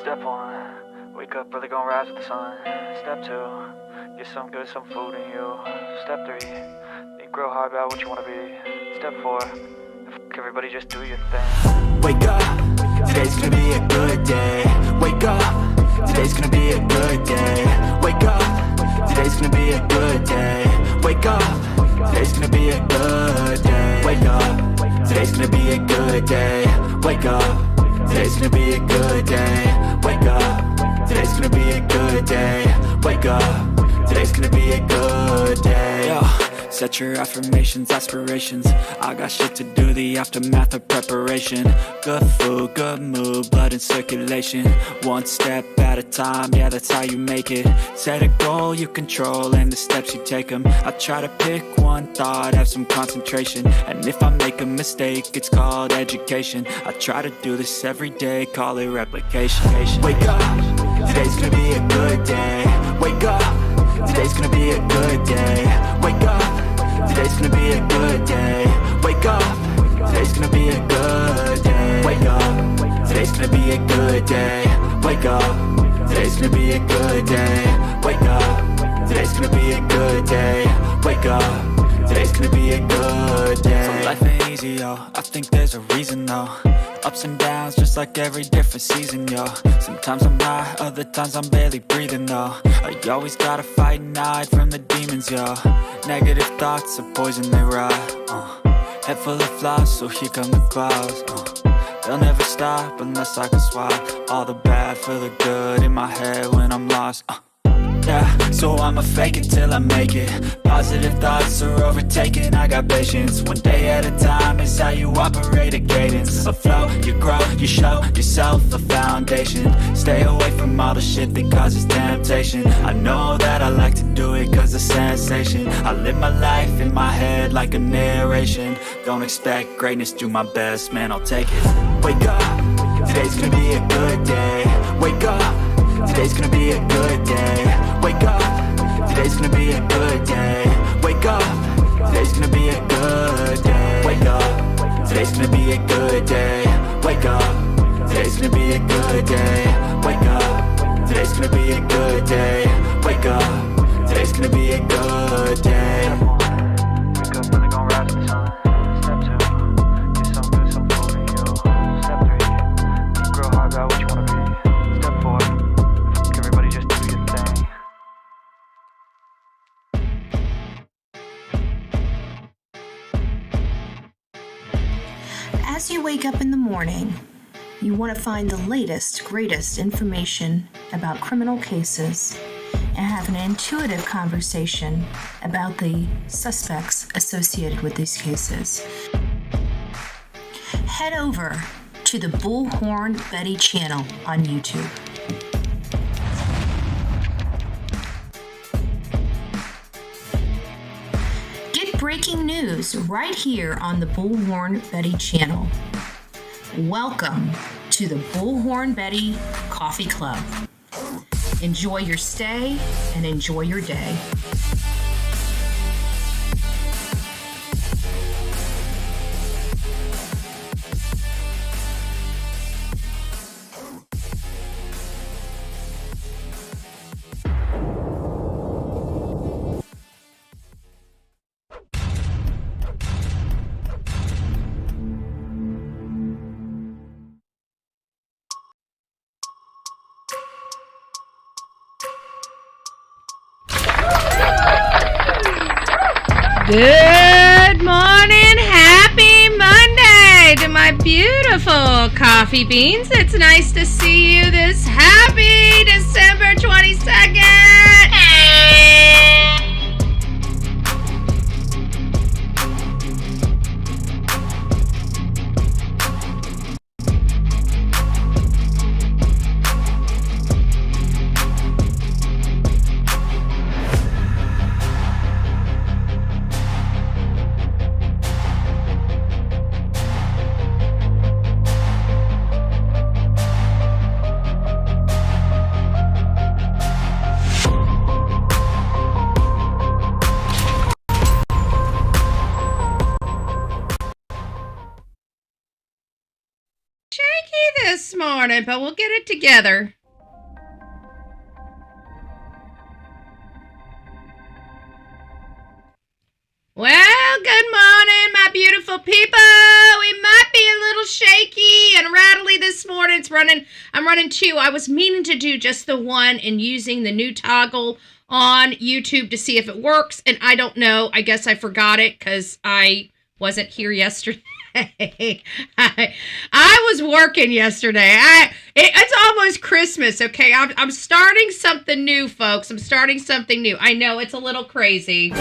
Step 1, wake up early, gonna rise with the sun. Step 2, get some good, some food in you. Step 3, think real hard about what you wanna be. Step 4, everybody just do your thing. Wake up, today's gonna be a good day. Wake up, today's gonna be a good day. Wake up, today's gonna be a good day. Wake up, today's gonna be a good day. Wake up, today's gonna be a good day. Wake up, today's gonna be a good day. Wake up, today's gonna be a good day. Wake up, today's gonna be a good day. Yo. Set your affirmations, aspirations. I got shit to do, the aftermath of preparation. Good food, good mood, blood in circulation. One step at a time, yeah, that's how you make it. Set a goal you control and the steps you take them. I try to pick one thought, have some concentration. And if I make a mistake, it's called education. I try to do this every day, call it replication. Wake up, today's gonna be a good day. Wake up, today's gonna be a good day. Wake up, today's gonna be a good day. Wake up, today's gonna be a good day. Wake up, today's gonna be a good day. Wake up, today's gonna be a good day. Wake up, today's gonna be a good day. Wake up, today's gonna be a good day. So life ain't easy, yo, I think there's a reason though. Ups and downs, just like every different season, yo. Sometimes I'm high, other times I'm barely breathing, though. You always gotta fight and hide from the demons, yo. Negative thoughts are poison, they rot. Head full of flaws, so here come the clouds. They'll never stop unless I can swap all the bad for the good in my head when I'm lost. Yeah, so I'ma fake it till I make it. Positive thoughts are overtaken, I got patience. One day at a time is how you operate a cadence. A flow, you grow, you show yourself a foundation. Stay away from all the shit that causes temptation. I know that I like to do it cause it's sensation. I live my life in my head like a narration. Don't expect greatness, do my best, man, I'll take it. Wake up, today's gonna be a good day. Wake up, today's gonna be a good day. Wake up, today's gonna be a good day. Wake up, today's gonna be a good day. Wake up, today's gonna be a good day. Wake up, today's gonna be a good day. Wake up, today's gonna be a good day. Wake up, today's gonna be a good day. Wake up early, gonna rise with the sun. Step 2, get some good, some food in you. Step 3, think real hard about what you wanna be. Step 4, everybody just do your thing. As you wake up in the morning, you want to find the latest, greatest information about criminal cases and have an intuitive conversation about the suspects associated with these cases. Head over to the Bullhorn Betty channel on YouTube. Get breaking news right here on the Bullhorn Betty channel. Welcome to the Bullhorn Betty Coffee Club. Enjoy your stay and enjoy your day. Good morning, happy Monday to my beautiful coffee beans. It's nice to see you this happy December 22nd. Shaky this morning, but we'll get it together. Well, good morning, my beautiful people. We might be a little shaky and rattly this morning. I'm running two. I was meaning to do just the one and using the new toggle on YouTube to see if it works. And I don't know. I guess I forgot it because I wasn't here yesterday. I was working yesterday. It's almost Christmas, okay? I'm starting something new, folks. I'm starting something new. I know it's a little crazy.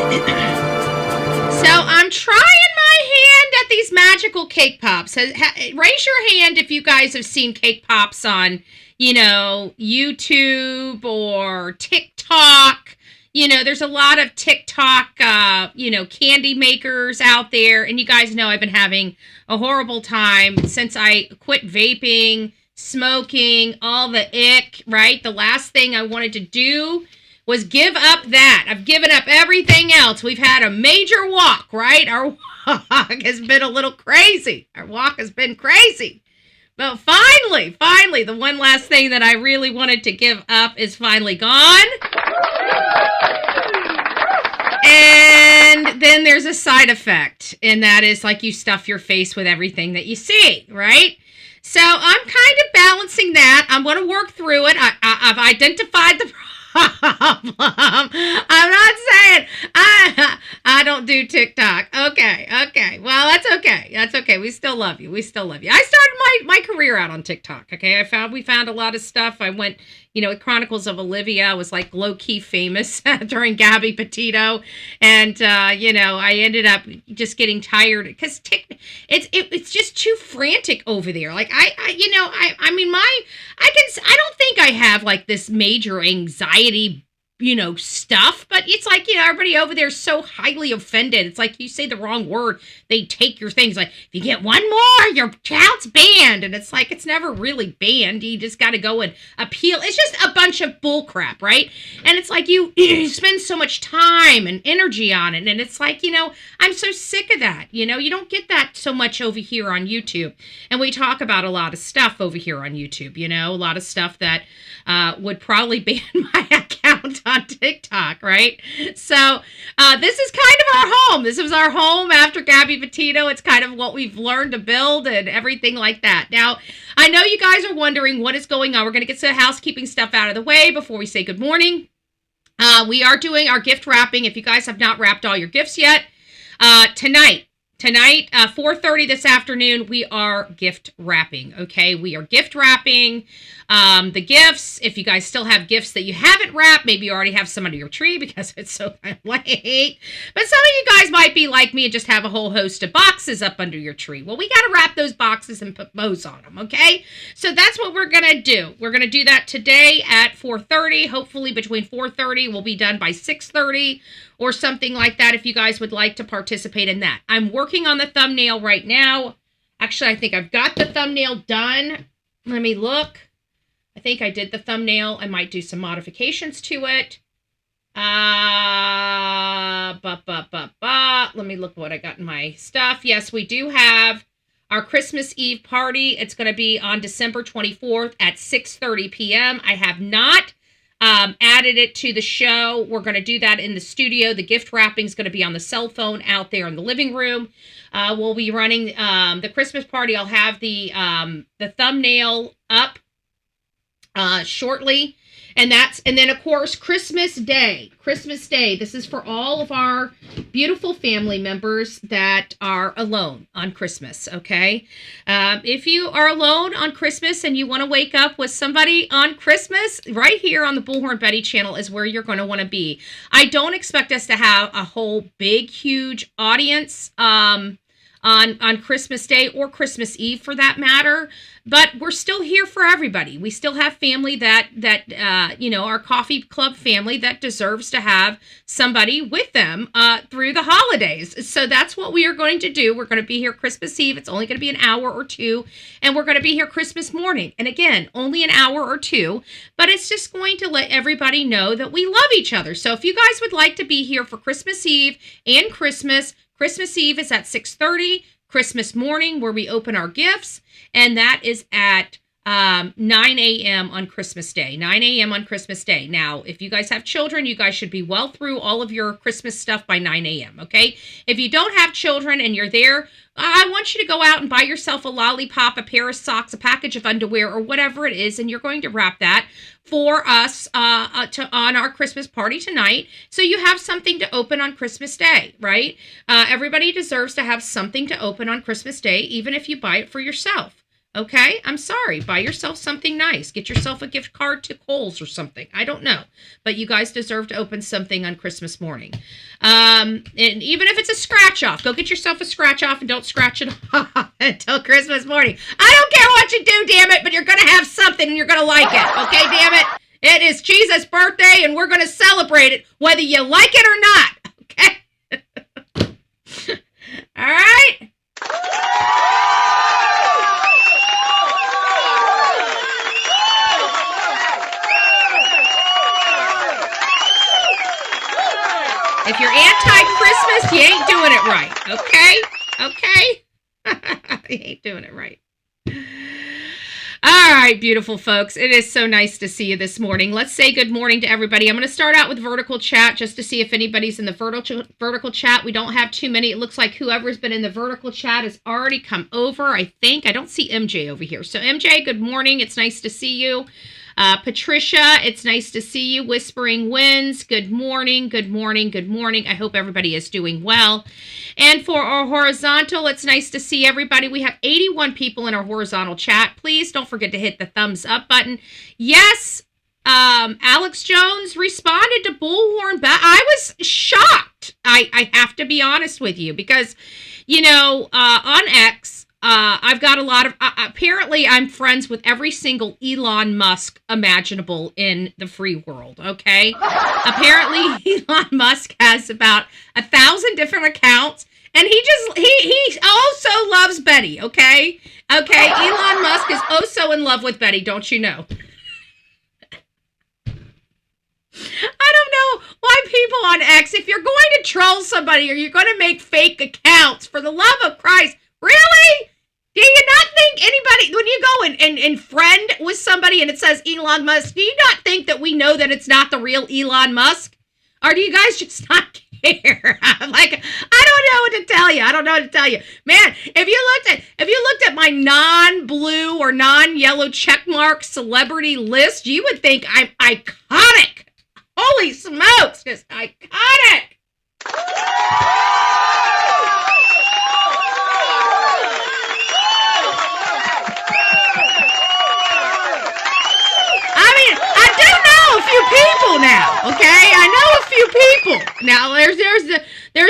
So I'm trying my hand at these magical cake pops. Raise your hand if you guys have seen cake pops on, YouTube or TikTok. There's a lot of TikTok, candy makers out there. And you guys know I've been having a horrible time since I quit vaping, smoking, all the ick, right? The last thing I wanted to do was give up that. I've given up everything else. We've had a major walk, right? Our walk has been a little crazy. Our walk has been crazy. But finally, the one last thing that I really wanted to give up is finally gone. And then there's a side effect, and that is like you stuff your face with everything that you see, right? So I'm kind of balancing that. I'm going to work through it. I've identified the problem. I'm not saying I don't do TikTok. Okay. Well, that's okay. That's okay. We still love you. I started my career out on TikTok. Okay. We found a lot of stuff. I went, Chronicles of Olivia. I was like low key famous during Gabby Petito. And, I ended up just getting tired because it's just too frantic over there. Like I don't think I have like this major anxiety, stuff, but it's like, everybody over there is so highly offended. It's like you say the wrong word, they take your things. Like, if you get one more, your account's banned. And it's like, it's never really banned. You just got to go and appeal. It's just a bunch of bull crap, right? And it's like you spend so much time and energy on it. And it's like, I'm so sick of that. You don't get that so much over here on YouTube. And we talk about a lot of stuff over here on YouTube, a lot of stuff that would probably ban my account on TikTok, right? So this is kind of our home. This was our home after Gabby Petito. It's kind of what we've learned to build and everything like that. Now, I know you guys are wondering what is going on. We're going to get some housekeeping stuff out of the way before we say good morning. We are doing our gift wrapping. If you guys have not wrapped all your gifts yet, tonight, 4:30 this afternoon, we are gift wrapping, okay? We are gift wrapping the gifts. If you guys still have gifts that you haven't wrapped, maybe you already have some under your tree because it's so late. But some of you guys might be like me and just have a whole host of boxes up under your tree. Well, we got to wrap those boxes and put bows on them, okay? So that's what we're going to do. We're going to do that today at 4:30. Hopefully between 4:30, we'll be done by 6:30. Or something like that if you guys would like to participate in that. I'm working on the thumbnail right now. Actually, I think I've got the thumbnail done. Let me look. I think I did the thumbnail. I might do some modifications to it. Let me look what I got in my stuff. Yes, we do have our Christmas Eve party. It's going to be on December 24th at 6:30 p.m. I have not added it to the show. We're going to do that in the studio. The gift wrapping is going to be on the cell phone out there in the living room. We'll be running the Christmas party. I'll have the thumbnail up shortly. And then of course, Christmas Day. This is for all of our beautiful family members that are alone on Christmas, okay? If you are alone on Christmas and you want to wake up with somebody on Christmas, right here on the Bullhorn Betty channel is where you're going to want to be. I don't expect us to have a whole big, huge audience on Christmas Day or Christmas Eve for that matter, but we're still here for everybody. We still have family that our coffee club family that deserves to have somebody with them through the holidays. So that's what we are going to do. We're going to be here Christmas Eve. It's only going to be an hour or two, and we're going to be here Christmas morning. And again, only an hour or two, but it's just going to let everybody know that we love each other. So if you guys would like to be here for Christmas Eve and Christmas Eve is at 6:30. Christmas morning where we open our gifts, and that is at 9 a.m. on Christmas Day. 9 a.m. on Christmas Day. Now, if you guys have children, you guys should be well through all of your Christmas stuff by 9 a.m., okay? If you don't have children and you're there, I want you to go out and buy yourself a lollipop, a pair of socks, a package of underwear, or whatever it is, and you're going to wrap that for us on our Christmas party tonight, so you have something to open on Christmas Day, right? Everybody deserves to have something to open on Christmas Day, even if you buy it for yourself. Okay, I'm sorry. Buy yourself something nice. Get yourself a gift card to Kohl's or something. I don't know. But you guys deserve to open something on Christmas morning. And even if it's a scratch off, go get yourself a scratch off and don't scratch it off until Christmas morning. I don't care what you do, damn it, but you're going to have something and you're going to like it. Okay, damn it. It is Jesus' birthday and we're going to celebrate it whether you like it or not. Okay? All right? If you're anti-Christmas, you ain't doing it right, okay? Okay? You ain't doing it right. All right, beautiful folks. It is so nice to see you this morning. Let's say good morning to everybody. I'm going to start out with vertical chat just to see if anybody's in the vertical chat. We don't have too many. It looks like whoever's been in the vertical chat has already come over, I think. I don't see MJ over here. So MJ, good morning. It's nice to see you. Patricia, it's nice to see you. Whispering Winds, good morning, good morning, good morning. I hope everybody is doing well. And for our horizontal, it's nice to see everybody. We have 81 people in our horizontal chat. Please don't forget to hit the thumbs up button. Yes, Alex Jones responded to Bullhorn Betty. I was shocked. I have to be honest with you because, you know, on X, I've got a lot of, apparently I'm friends with every single Elon Musk imaginable in the free world, okay? Apparently Elon Musk has about 1,000 different accounts, and he also loves Betty, okay? Okay, Elon Musk is so in love with Betty, don't you know? I don't know why people on X, if you're going to troll somebody or you're going to make fake accounts, for the love of Christ, really? Do you not think anybody, when you go and friend with somebody and it says Elon Musk, do you not think that we know that it's not the real Elon Musk? Or do you guys just not care? I'm like, I don't know what to tell you. I don't know what to tell you. Man, if you looked at my non-blue or non-yellow checkmark celebrity list, you would think I'm iconic. Holy smokes, just iconic. A few people now, okay? I know a few people. Now, there's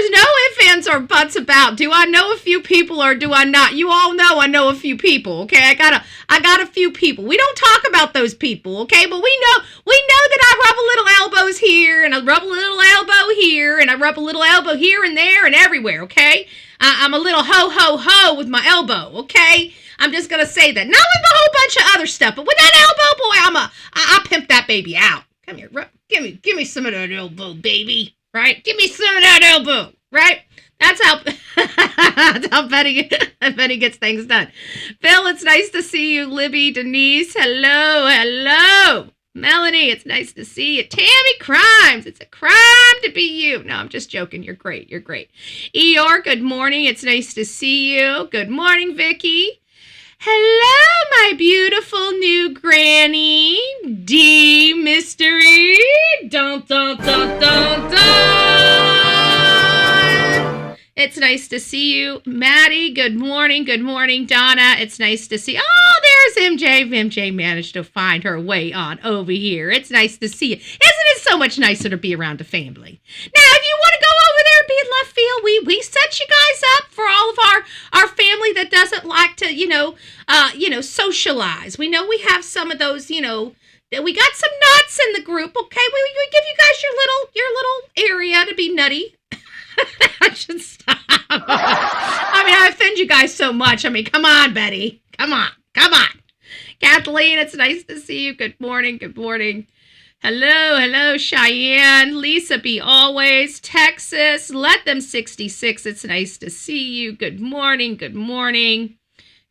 no ifs, ands, or buts about, do I know a few people or do I not? You all know I know a few people, okay? I got a few people. We don't talk about those people, okay? But we know that I rub a little elbows here, and I rub a little elbow here, and I rub a little elbow here and there and everywhere, okay? I'm a little ho with my elbow, okay? I'm just gonna say that. Not with a whole bunch of other stuff, but with that elbow, boy, I pimp that baby out. Come here, give me some of that elbow, baby. Right? Give me some of that elbow. Right? That's how Betty gets things done. Phil, it's nice to see you. Libby, Denise, hello. Melanie, it's nice to see you. Tammy Crimes, it's a crime to be you. No, I'm just joking. You're great. Eeyore, good morning. It's nice to see you. Good morning, Vicky. Hello, my beautiful new granny. D Mystery. Dun, dun, dun, dun, dun. It's nice to see you. Maddie, good morning. Donna, it's nice to see. Oh, there's MJ. MJ managed to find her way on over here. It's nice to see you. Isn't it so much nicer to be around a family? Now, if you want to go over there and be in left field, we set you guys up for all of our family that doesn't like to, socialize. We know we have some of those, we got some nuts in the group, okay? We give you guys your little area to be nutty. I should stop. I mean, I offend you guys so much. I mean, come on, Betty. Come on. Kathleen, it's nice to see you. Good morning. Hello, Cheyenne. Lisa B. Always. Texas. Let them 66. It's nice to see you. Good morning.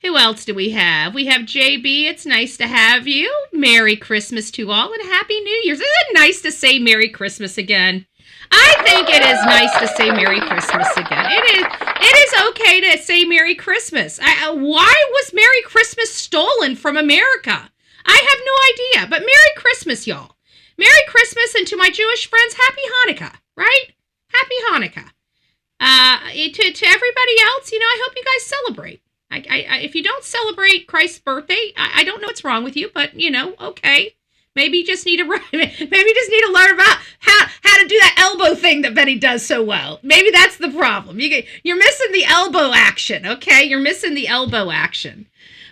Who else do we have? We have JB. It's nice to have you. Merry Christmas to all and Happy New Year's. Isn't it nice to say Merry Christmas again? I think it is nice to say Merry Christmas again. It is okay to say Merry Christmas. Why was Merry Christmas stolen from America? I have no idea. But Merry Christmas, y'all. Merry Christmas, and to my Jewish friends, Happy Hanukkah, right? Happy Hanukkah. To everybody else, I hope you guys celebrate. If you don't celebrate Christ's birthday, I don't know what's wrong with you, but okay. Maybe you just need to learn about how to do that elbow thing that Betty does so well. Maybe that's the problem. You're missing the elbow action, okay? You're missing the elbow action.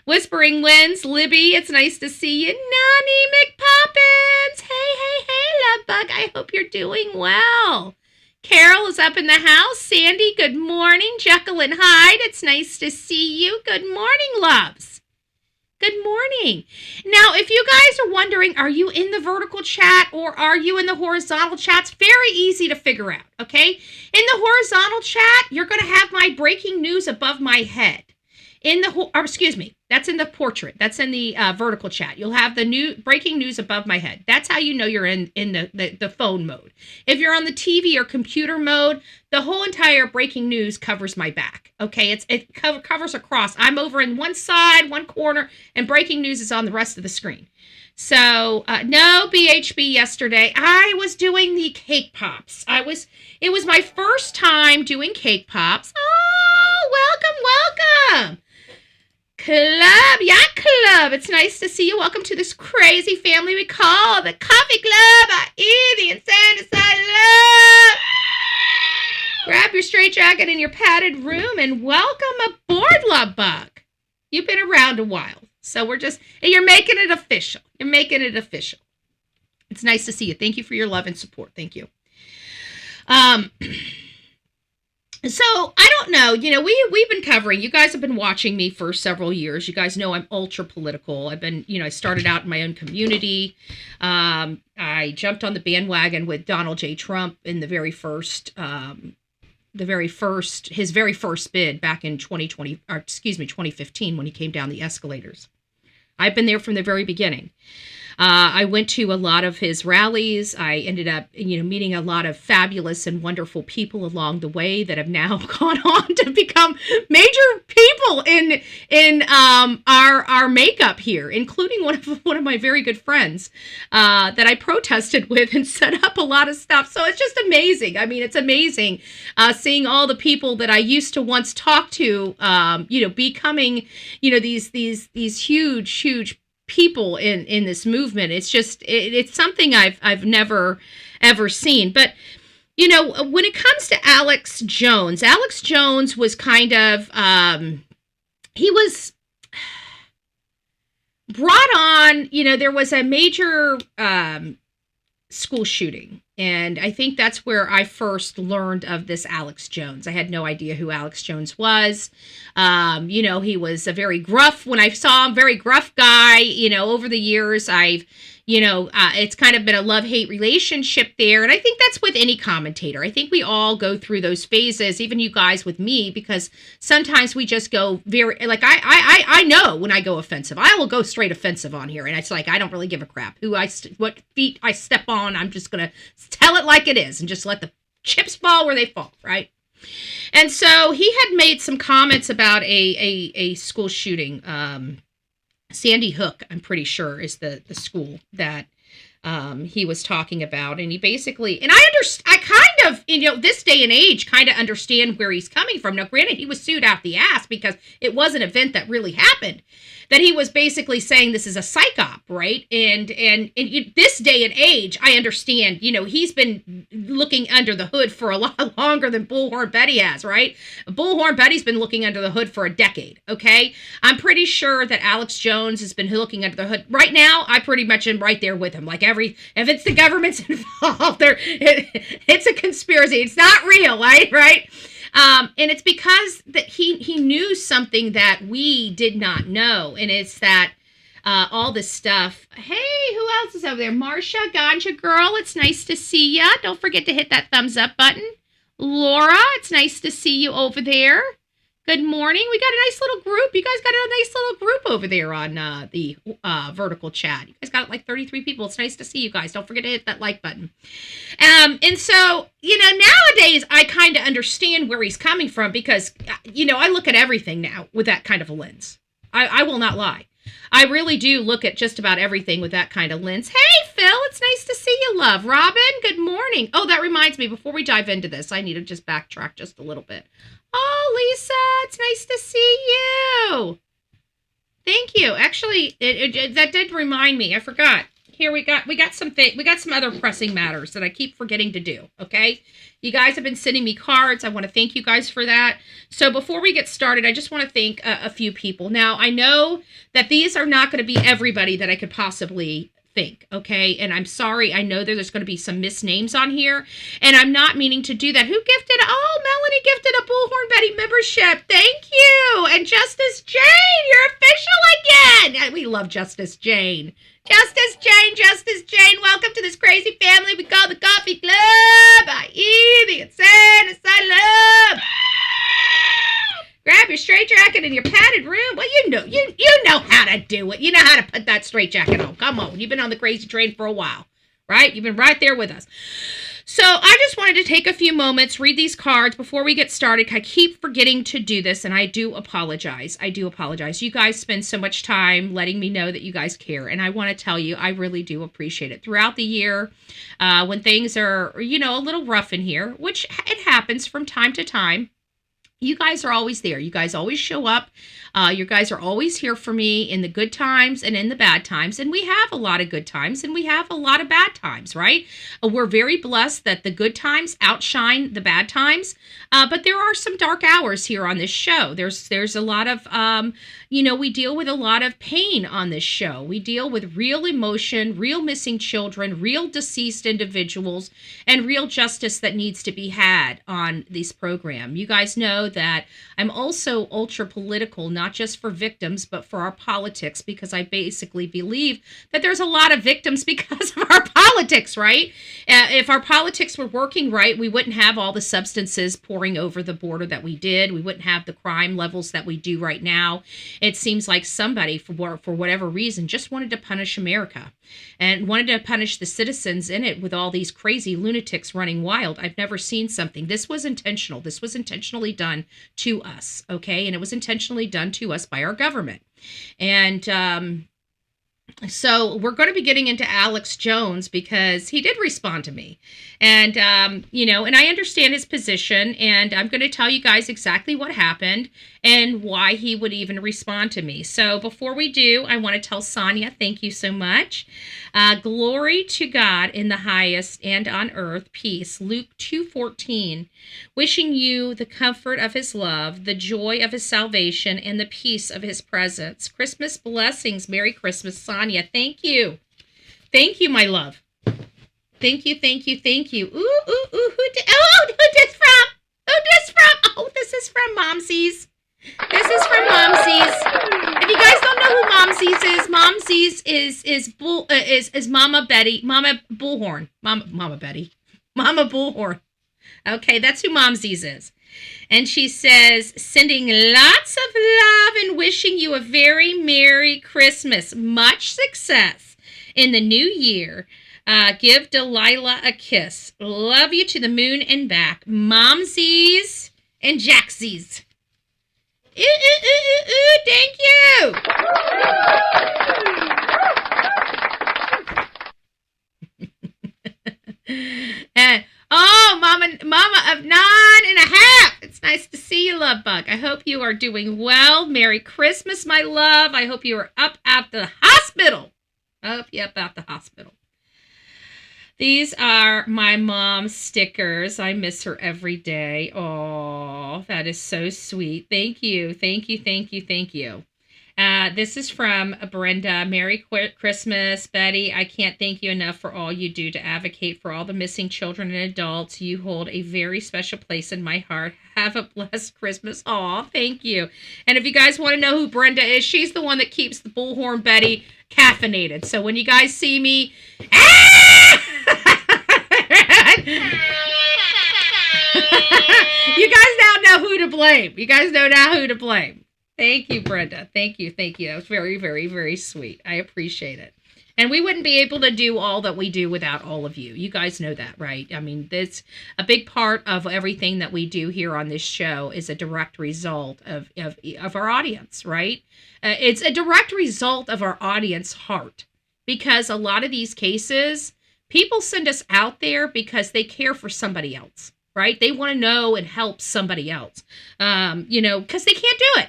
Whispering Winds, Libby, it's nice to see you. Nani McPoppins, hey, love bug. I hope you're doing well. Carol is up in the house. Sandy, good morning. Jekyll and Hyde, it's nice to see you. Good morning, loves. Good morning. Now, if you guys are wondering, are you in the vertical chat or are you in the horizontal chat? It's very easy to figure out, okay? In the horizontal chat, you're going to have my breaking news above my head. That's in the portrait. That's in the vertical chat. You'll have the new breaking news above my head. That's how you know you're in the phone mode. If you're on the TV or computer mode, the whole entire breaking news covers my back. Okay, it covers across. I'm over in one side, one corner, and breaking news is on the rest of the screen. So no BHB yesterday. I was doing the cake pops. It was my first time doing cake pops. Oh, welcome. Club, it's nice to see you. Welcome to this crazy family we call the Coffee Club. The insanity love. Grab your straitjacket in your padded room and welcome aboard, love bug. You've been around a while, so you're making it official. It's nice to see you. Thank you for your love and support. Thank you. So, I don't know, we've been covering, you guys have been watching me for several years. You guys know I'm ultra political. I've been, I started out in my own community. I jumped on the bandwagon with Donald J. Trump in his very first bid back in 2015 when he came down the escalators. I've been there from the very beginning. I went to a lot of his rallies. I ended up, meeting a lot of fabulous and wonderful people along the way that have now gone on to become major people in our makeup here, including one of my very good friends that I protested with and set up a lot of stuff. So it's just amazing. I mean, it's amazing seeing all the people that I used to once talk to, becoming, these huge people in this movement. It's just it's something I've never ever seen. But when it comes to Alex Jones was kind of he was brought on. There was a major school shooting, and I think that's where I first learned of this Alex Jones. I had no idea who Alex Jones was. He was a very gruff, when I saw him, very gruff guy. Over the years, it's kind of been a love-hate relationship there. And I think that's with any commentator. I think we all go through those phases, even you guys with me, because sometimes we just go very, like, I know when I go offensive. I will go straight offensive on here. And it's like, I don't really give a crap what feet I step on. I'm just going to tell it like it is and just let the chips fall where they fall, right? And so he had made some comments about a school shooting. Sandy Hook, I'm pretty sure, is the school that he was talking about. And he basically, and I kind of, this day and age, kind of understand where he's coming from. Now, granted, he was sued out the ass because it was an event that really happened. That he was basically saying this is a psych op, right? And this day and age, I understand, he's been looking under the hood for a lot longer than Bullhorn Betty has, right? Bullhorn Betty's been looking under the hood for a decade, okay? I'm pretty sure that Alex Jones has been looking under the hood. Right now, I pretty much am right there with him. Like if it's the government's involved, it's a conspiracy. It's not real, right? And it's because that he knew something that we did not know. And it's that all this stuff. Hey, who else is over there? Marcia, Ganja Girl, it's nice to see ya. Don't forget to hit that thumbs up button. Laura, it's nice to see you over there. Good morning. We got a nice little group. You guys got a nice little group over there on the vertical chat. You guys got like 33 people. It's nice to see you guys. Don't forget to hit that like button. And so, nowadays I kind of understand where he's coming from because, I look at everything now with that kind of a lens. I will not lie. I really do look at just about everything with that kind of lens. Hey, Phil, it's nice to see you, love. Robin, good morning. Oh, that reminds me, before we dive into this, I need to just backtrack just a little bit. Oh, Lisa, it's nice to see you. Thank you. Actually, that did remind me. I forgot. Here we got some other pressing matters that I keep forgetting to do. Okay, you guys have been sending me cards. I want to thank you guys for that. So before we get started, I just want to thank a few people. Now I know that these are not going to be everybody that I could possibly think, okay? And I'm sorry, I know there's going to be some misnames on here, and I'm not meaning to do that. Who gifted? Oh, Melanie gifted a Bullhorn Betty membership. Thank you. And Justice Jane, you're official again. We love Justice Jane. Justice Jane, welcome to this crazy family we call the Coffee Club. I.e. the insane asylum. Grab your straitjacket in your padded room. Well, you know how to do it. You know how to put that straitjacket on. Come on. You've been on the crazy train for a while, right? You've been right there with us. So I just wanted to take a few moments, read these cards before we get started. I keep forgetting to do this, and I do apologize. You guys spend so much time letting me know that you guys care, and I want to tell you, I really do appreciate it. Throughout the year, when things are, a little rough in here, which it happens from time to time, you guys are always there. You guys always show up. You guys are always here for me in the good times and in the bad times. And we have a lot of good times and we have a lot of bad times, right? We're very blessed that the good times outshine the bad times. But there are some dark hours here on this show. There's a lot of, we deal with a lot of pain on this show. We deal with real emotion, real missing children, real deceased individuals, and real justice that needs to be had on this program. You guys know that I'm also ultra political, not just for victims, but for our politics, because I basically believe that there's a lot of victims because of our politics, right? If our politics were working right, we wouldn't have all the substances pouring over the border that we did. We wouldn't have the crime levels that we do right now. It seems like somebody, for whatever reason, just wanted to punish America and wanted to punish the citizens in it with all these crazy lunatics running wild. I've never seen something. This was intentional. This was intentionally done to us, okay? And it was intentionally done to us by our government. And so we're going to be getting into Alex Jones because he did respond to me. And, and I understand his position, and I'm going to tell you guys exactly what happened and why he would even respond to me. So before we do, I want to tell Sonia, thank you so much. Glory to God in the highest and on earth, peace. Luke 2:14, wishing you the comfort of his love, the joy of his salvation, and the peace of his presence. Christmas blessings. Merry Christmas, Sonia. Thank you. Thank you, my love. Thank you. Ooh. Who this from? Oh, this is from Momsies. This is from Momsies. If you guys don't know who Momsies is Mama Betty, Mama Bullhorn, Mama Betty, Mama Bullhorn. Okay, that's who Momsies is. And she says, sending lots of love and wishing you a very Merry Christmas. Much success in the new year. Give Delilah a kiss. Love you to the moon and back. Momsies and Jacksies. Thank you. And Mama of 9.5. It's nice to see you, love bug. I hope you are doing well. Merry Christmas, my love. I hope you are up at the hospital. These are my mom's stickers. I miss her every day. Oh, that is so sweet. Thank you. This is from Brenda. Merry Christmas, Betty. I can't thank you enough for all you do to advocate for all the missing children and adults. You hold a very special place in my heart. Have a blessed Christmas. Aw, thank you. And if you guys want to know who Brenda is, she's the one that keeps the Bullhorn Betty caffeinated. So when you guys see me, You guys now know who to blame. You guys know now who to blame. Thank you, Brenda. Thank you. Thank you. That was very, very, very sweet. I appreciate it. And we wouldn't be able to do all that we do without all of you. You guys know that, right? I mean, that's a big part of everything that we do here on this show is a direct result of our audience, right? It's a direct result of our audience heart, because a lot of these cases, people send us out there because they care for somebody else, right? They want to know and help somebody else, because they can't do it.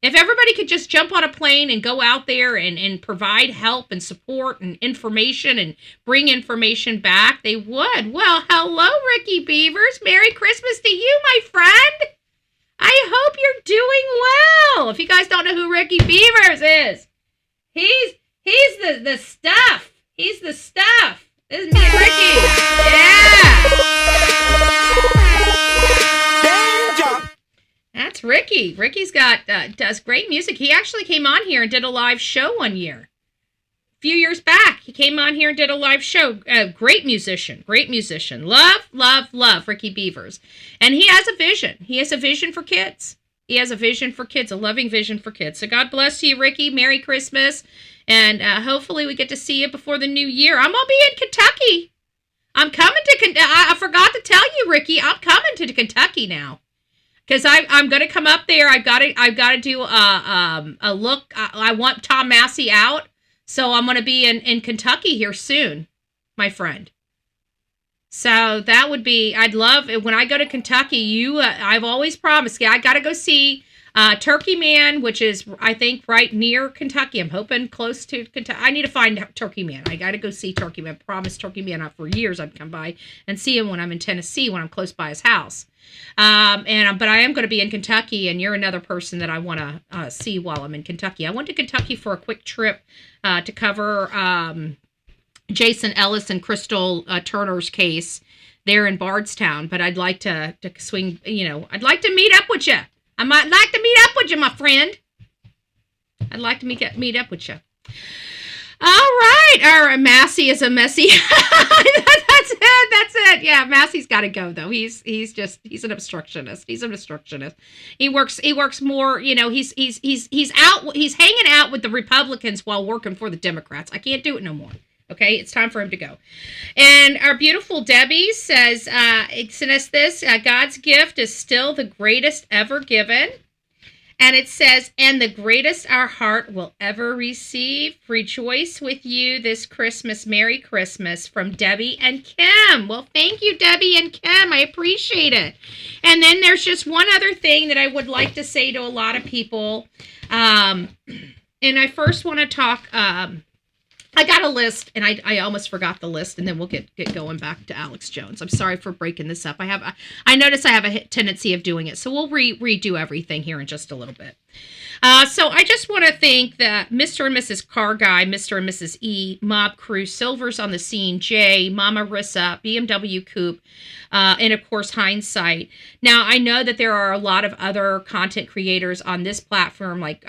If everybody could just jump on a plane and go out there and provide help and support and information and bring information back, they would. Well, hello, Ricky Beavers. Merry Christmas to you, my friend. I hope you're doing well. If you guys don't know who Ricky Beavers is, he's the stuff. He's the stuff. This is me and Ricky. Yeah. That's Ricky. Ricky's does great music. He actually came on here and did a live show one year. A few years back, he came on here and did a live show. Great musician. Love Ricky Beavers. And he has a vision. He has a vision for kids. He has a vision for kids, a loving vision for kids. So God bless you, Ricky. Merry Christmas. And hopefully we get to see you before the new year. I'm going to be in Kentucky. I'm coming to Kentucky. I forgot to tell you, Ricky, I'm coming to Kentucky now. Because I'm going to come up there. I've got to do a look. I want Tom Massey out. So I'm going to be in Kentucky here soon, my friend. So that would be, I'd love it. When I go to Kentucky, I've always promised, I got to go see Turkey Man, which is, I think, right near Kentucky. I'm hoping close to Kentucky. I need to find Turkey Man. I got to go see Turkey Man. Promised Turkey Man for years I'd come by and see him when I'm in Tennessee, when I'm close by his house. But I am going to be in Kentucky, and you're another person that I want to see while I'm in Kentucky. I went to Kentucky for a quick trip to cover Jason Ellis and Crystal Turner's case there in Bardstown. But I'd like to swing, I'd like to meet up with you. I might like to meet up with you, my friend. I'd like to meet up with you. All right. Our Massey is a messy. That's it. Yeah, Massey's got to go though. He's an obstructionist. He's an obstructionist. He works more. He's hanging out with the Republicans while working for the Democrats. I can't do it no more. Okay, it's time for him to go. And our beautiful Debbie says, sent us this, God's gift is still the greatest ever given. And it says, and the greatest our heart will ever receive. Rejoice with you this Christmas. Merry Christmas from Debbie and Kim. Well, thank you, Debbie and Kim. I appreciate it. And then there's just one other thing that I would like to say to a lot of people. And I first want to talk... I got a list, and I almost forgot the list, and then we'll get going back to Alex Jones. I'm sorry for breaking this up. I notice I have a tendency of doing it, so we'll redo everything here in just a little bit. So I just want to thank the Mr. and Mrs. Car Guy, Mr. and Mrs. E, Mob Crew, Silver's on the Scene, Jay, Mama Rissa, BMW Coupe, and of course Hindsight. Now I know that there are a lot of other content creators on this platform, like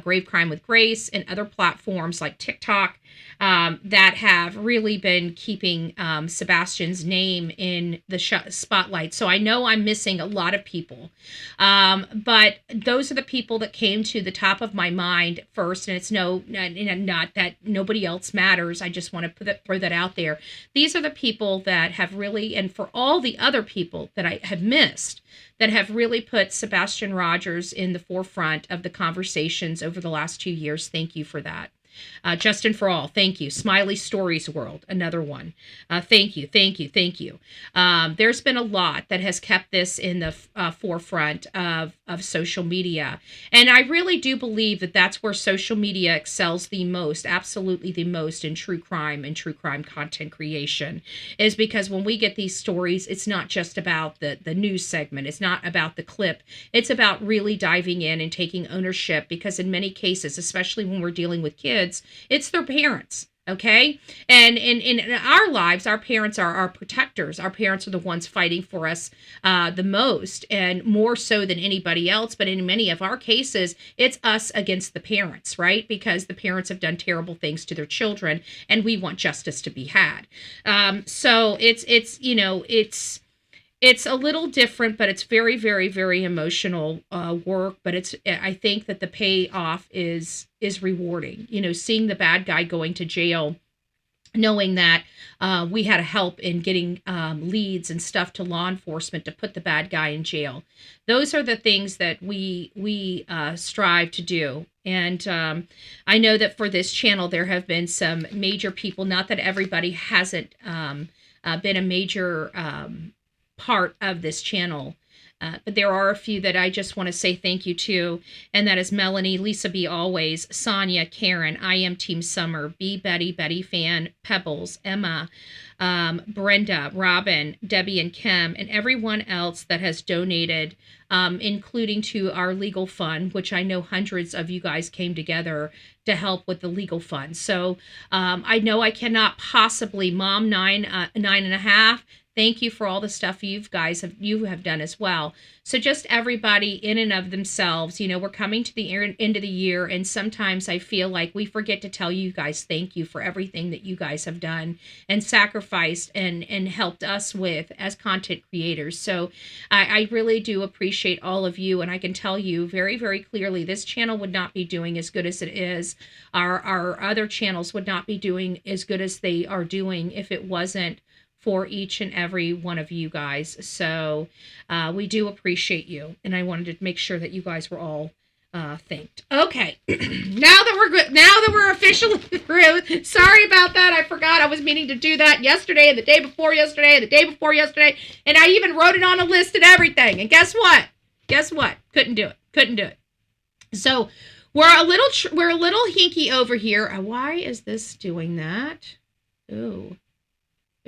Grave Crime with Grace, and other platforms like TikTok, that have really been keeping Sebastian's name in the spotlight. So I know I'm missing a lot of people, but those are the people that came to the top of my mind first. And it's not that nobody else matters. I just want to throw that out there. These are the people that have really, and for all the other people that I have missed, that have really put Sebastian Rogers in the forefront of the conversations over the last 2 years. Thank you for that. Justin for All, thank you. Smiley Stories World, another one. Thank you. There's been a lot that has kept this in the forefront of social media. And I really do believe that that's where social media excels the most, absolutely the most, in true crime and true crime content creation, is because when we get these stories, it's not just about the news segment. It's not about the clip. It's about really diving in and taking ownership, because in many cases, especially when we're dealing with kids, it's their parents. Okay. And in our lives, our parents are our protectors. Our parents are the ones fighting for us the most, and more so than anybody else. But in many of our cases, it's us against the parents, right? Because the parents have done terrible things to their children, and we want justice to be had. So it's it's a little different, but it's very, very, very emotional work. But I think that the payoff is rewarding. You know, seeing the bad guy going to jail, knowing that we had help in getting leads and stuff to law enforcement to put the bad guy in jail. Those are the things that we strive to do. And I know that for this channel, there have been some major people, not that everybody hasn't been a major part of this channel. But there are a few that I just want to say thank you to, and that is Melanie, Lisa B. Always, Sonia, Karen, I Am Team Summer, B. Betty, Betty Fan, Pebbles, Emma, Brenda, Robin, Debbie, and Kim, and everyone else that has donated, including to our legal fund, which I know hundreds of you guys came together to help with the legal fund. So I know I cannot possibly, Mom 9.5. Thank you for all the stuff you have done as well. So just everybody in and of themselves, you know, we're coming to the end of the year, and sometimes I feel like we forget to tell you guys thank you for everything that you guys have done and sacrificed and helped us with as content creators. So I really do appreciate all of you, and I can tell you very, very clearly this channel would not be doing as good as it is. Our other channels would not be doing as good as they are doing if it wasn't for each and every one of you guys. So we do appreciate you, and I wanted to make sure that you guys were all thanked. Okay, now that we're good, now that we're officially through, sorry about that. I forgot I was meaning to do that yesterday and the day before yesterday and the day before yesterday, and I even wrote it on a list and everything. And guess what? Couldn't do it. So we're a little hinky over here. Why is this doing that?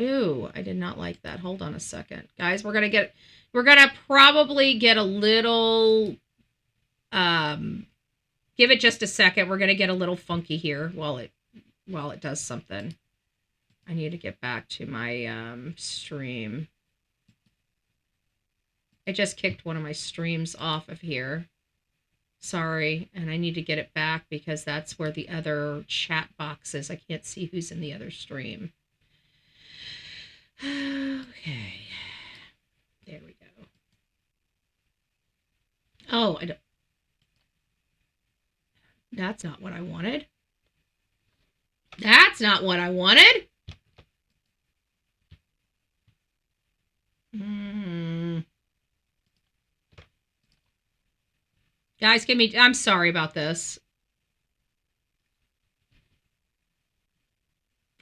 Ooh, I did not like that. Hold on a second. Guys, we're going to probably get a little, give it just a second. We're going to get a little funky here while it does something. I need to get back to my stream. I just kicked one of my streams off of here. Sorry, and I need to get it back because that's where the other chat box is. I can't see who's in the other stream. Okay, there we go. Oh, that's not what I wanted. Guys, I'm sorry about this.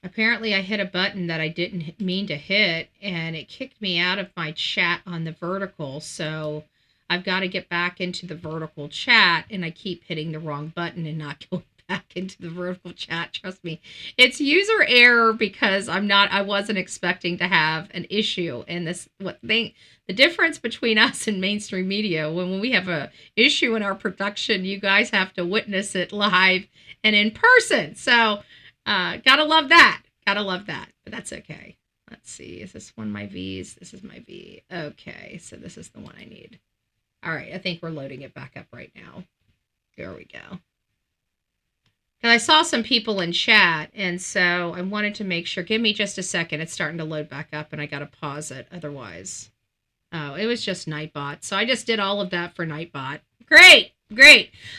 Apparently I hit a button that I didn't mean to hit, and it kicked me out of my chat on the vertical. So I've got to get back into the vertical chat, and I keep hitting the wrong button and not going back into the vertical chat. Trust me, it's user error because I wasn't expecting to have an issue. And the difference between us and mainstream media, when we have a issue in our production, you guys have to witness it live and in person. So gotta love that. But that's okay. Let's see. Is this one my V's? This is my V. Okay, so this is the one I need. All right, I think we're loading it back up right now. There we go. And I saw some people in chat, and so I wanted to make sure. Give me just a second. It's starting to load back up, and I got to pause it otherwise. Oh, it was just Nightbot. So I just did all of that for Nightbot. Great.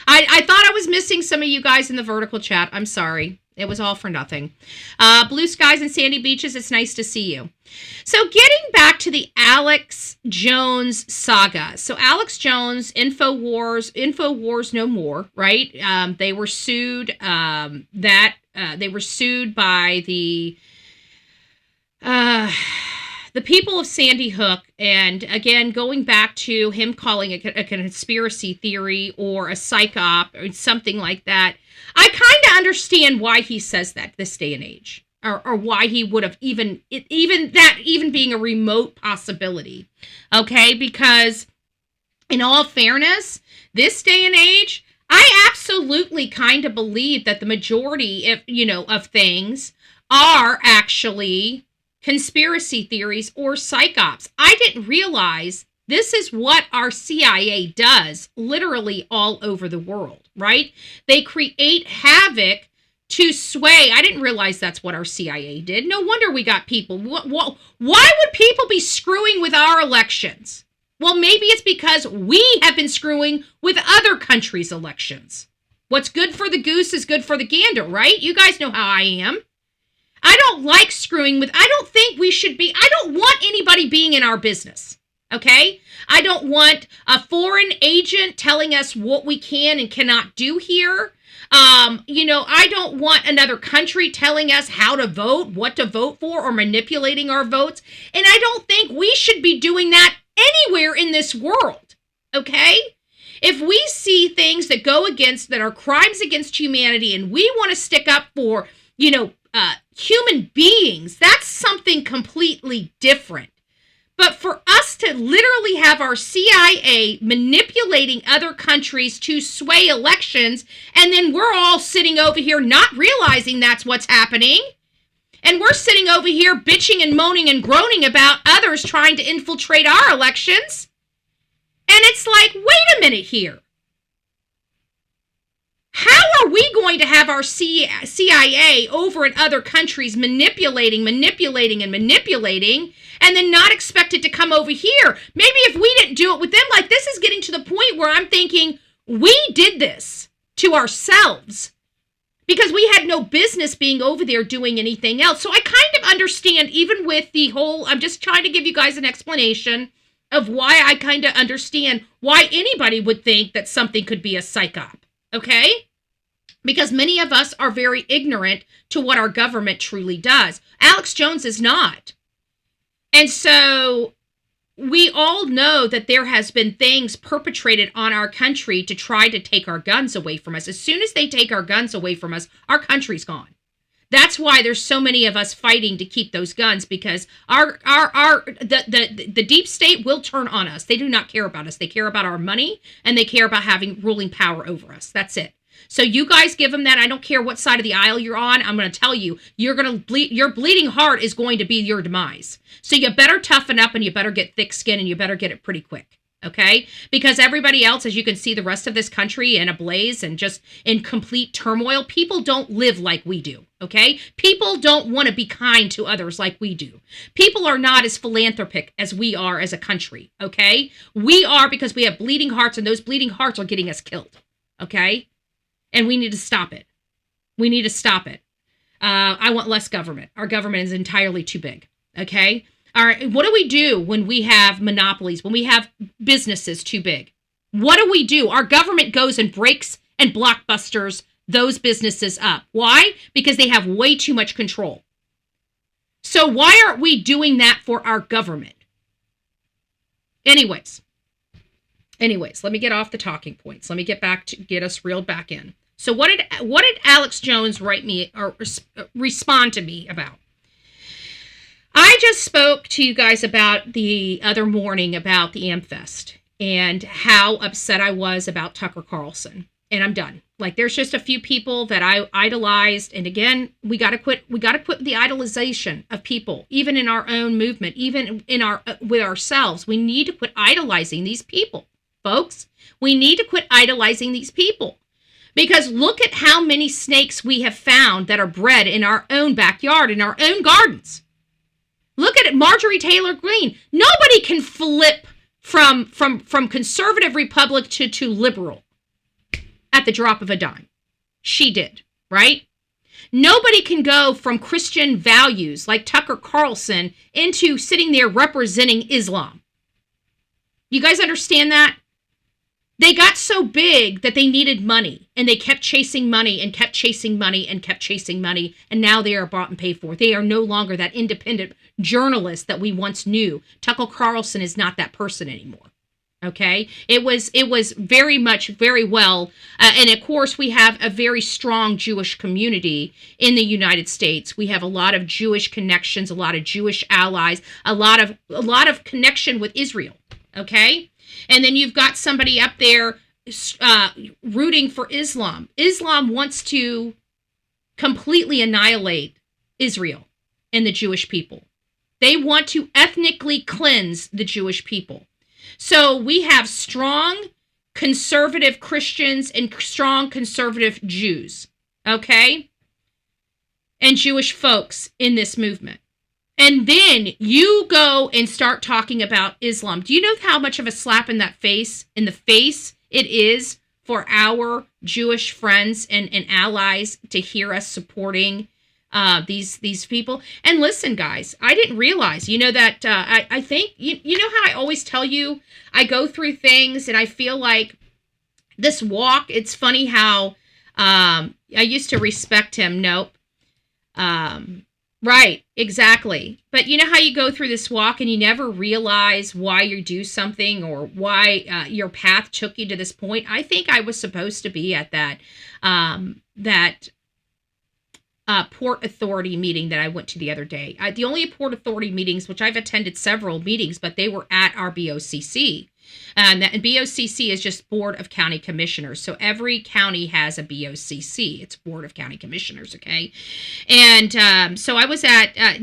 I thought I was missing some of you guys in the vertical chat. I'm sorry. It was all for nothing. Blue skies and sandy beaches. It's nice to see you. So getting back to the Alex Jones saga. So Alex Jones, InfoWars no more, right? They were sued. They were sued by the people of Sandy Hook. And again, going back to him calling it a conspiracy theory or a psyop or something like that. I kind of understand why he says that this day and age, or why he would have even being a remote possibility. Okay, because in all fairness, this day and age, I absolutely kind of believe that the majority of things are actually conspiracy theories or psyops. I didn't realize this is what our CIA does literally all over the world, right? They create havoc to sway. I didn't realize that's what our CIA did. No wonder we got people. Why would people be screwing with our elections? Well, maybe it's because we have been screwing with other countries' elections. What's good for the goose is good for the gander, right? You guys know how I am. I don't like screwing with, I don't think we should be, I don't want anybody being in our business, okay? I don't want a foreign agent telling us what we can and cannot do here. I don't want another country telling us how to vote, what to vote for, or manipulating our votes. And I don't think we should be doing that anywhere in this world, okay? If we see things that go against, that are crimes against humanity, and we want to stick up for, human beings, that's something completely different. But for us to literally have our CIA manipulating other countries to sway elections, and then we're all sitting over here not realizing that's what's happening, and we're sitting over here bitching and moaning and groaning about others trying to infiltrate our elections, and it's like, wait a minute here. How are we going to have our CIA over in other countries manipulating, and then not expect it to come over here? Maybe if we didn't do it with them, like this is getting to the point where I'm thinking we did this to ourselves because we had no business being over there doing anything else. So I kind of understand, even with the whole, I'm just trying to give you guys an explanation of why I kind of understand why anybody would think that something could be a psyop, okay? Because many of us are very ignorant to what our government truly does. Alex Jones is not. And so we all know that there has been things perpetrated on our country to try to take our guns away from us. As soon as they take our guns away from us, our country's gone. That's why there's so many of us fighting to keep those guns, because the deep state will turn on us. They do not care about us. They care about our money, and they care about having ruling power over us. That's it. So you guys give them that. I don't care what side of the aisle you're on. I'm going to tell you, you're going to bleed. Your bleeding heart is going to be your demise. So you better toughen up, and you better get thick skin, and you better get it pretty quick. Okay? Because everybody else, as you can see, the rest of this country in a blaze and just in complete turmoil, people don't live like we do. Okay? People don't want to be kind to others like we do. People are not as philanthropic as we are as a country. Okay? We are, because we have bleeding hearts, and those bleeding hearts are getting us killed. Okay? And we need to stop it. We need to stop it. I want less government. Our government is entirely too big. Okay? All right. What do we do when we have monopolies, when we have businesses too big? What do? Our government goes and breaks and blockbusters those businesses up. Why? Because they have way too much control. So why aren't we doing that for our government? Anyways, let me get off the talking points. Let me get us reeled back in. So what did Alex Jones write me or respond to me about? I just spoke to you guys about the other morning about the AmFest and how upset I was about Tucker Carlson. And I'm done. Like, there's just a few people that I idolized. And again, we got to quit the idolization of people, even in our own movement, even with ourselves. We need to quit idolizing these people. Folks, we need to quit idolizing these people, because look at how many snakes we have found that are bred in our own backyard, in our own gardens. Look at it, Marjorie Taylor Greene. Nobody can flip from conservative Republic to liberal at the drop of a dime. She did, right? Nobody can go from Christian values like Tucker Carlson into sitting there representing Islam. You guys understand that? They got so big that they needed money, and they kept chasing money and kept chasing money and kept chasing money, and now they are bought and paid for. They are no longer that independent journalist that we once knew. Tucker Carlson is not that person anymore. Okay? It was very much, very well, and of course we have a very strong Jewish community in the United States. We have a lot of Jewish connections, a lot of Jewish allies, a lot of connection with Israel. Okay? And then you've got somebody up there rooting for Islam. Islam wants to completely annihilate Israel and the Jewish people. They want to ethnically cleanse the Jewish people. So we have strong conservative Christians and strong conservative Jews. Okay? and Jewish folks in this movement. And then you go and start talking about Islam. Do you know how much of a slap in the face it is for our Jewish friends and allies to hear us supporting these people? And listen, guys, I didn't realize, that I think, you know how I always tell you, I go through things and I feel like this walk, it's funny how I used to respect him. Nope. Right, exactly. But you know how you go through this walk and you never realize why you do something or why your path took you to this point? I think I was supposed to be at that Port Authority meeting that I went to the other day. The only Port Authority meetings, which I've attended several meetings, but they were at our BOCC. And BOCC is just Board of County Commissioners. So every county has a BOCC. It's Board of County Commissioners, okay? And so I was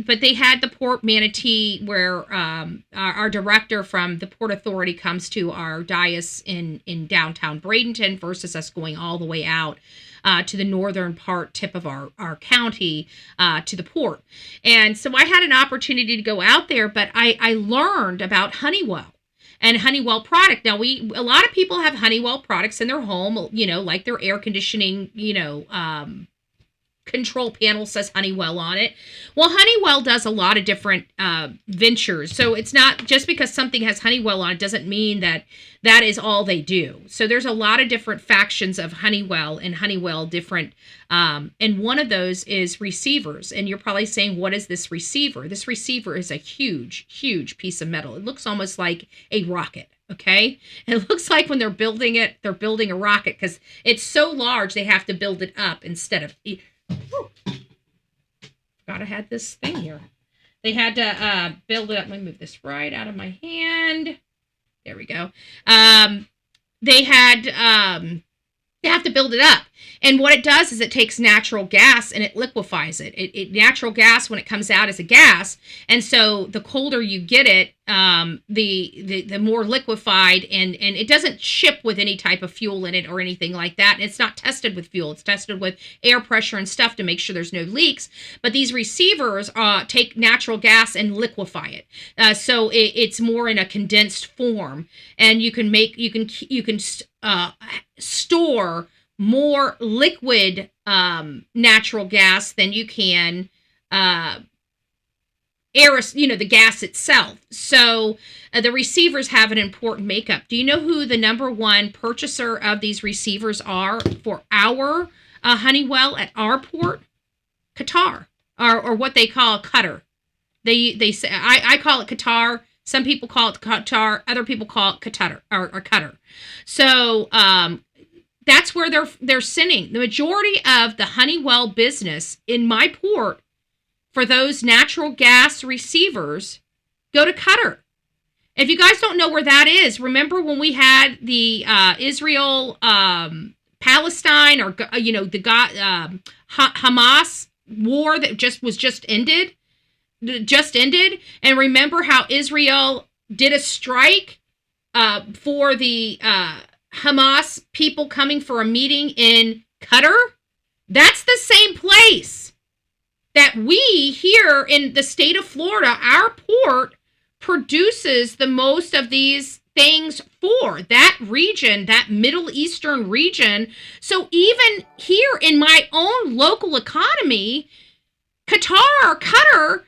but they had the Port Manatee where our director from the Port Authority comes to our dais in downtown Bradenton versus us going all the way out to the northern tip of our county to the port. And so I had an opportunity to go out there, but I learned about Honeywell and Honeywell product. Now, a lot of people have Honeywell products in their home, like their air conditioning, control panel says Honeywell on it. Well, Honeywell does a lot of different ventures. So it's not just because something has Honeywell on it doesn't mean that is all they do. So there's a lot of different factions of Honeywell and Honeywell different. And one of those is receivers. And you're probably saying, what is this receiver? This receiver is a huge, huge piece of metal. It looks almost like a rocket. Okay. It looks like when they're building it, they're building a rocket because it's so large, they have to build it up instead of... Forgot I had this thing here. They had to build it up. Let me move this right out of my hand. There we go. They have to build it up. And what it does is it takes natural gas and it liquefies it. Natural gas, when it comes out, is a gas. And so the colder you get it, the more liquefied, and it doesn't ship with any type of fuel in it or anything like that. And it's not tested with fuel. It's tested with air pressure and stuff to make sure there's no leaks. But these receivers take natural gas and liquefy it. So it's more in a condensed form. And you can store more liquid natural gas than you can air, the gas itself. So the receivers have an important makeup. Do you know who the number one purchaser of these receivers are for our Honeywell at our port? Qatar, or what they call Qatar. They say, I call it Qatar. Some people call it Qatar. Other people call it Qatar or Qatar. So that's where they're sending the majority of the Honeywell business in my port. For those natural gas receivers, go to Qatar. If you guys don't know where that is, remember when we had the Israel Palestine or the Hamas war that was just ended, and remember how Israel did a strike for the Hamas people coming for a meeting in Qatar? That's the same place that we here in the state of Florida, our port, produces the most of these things for that region, that Middle Eastern region. So even here in my own local economy, Qatar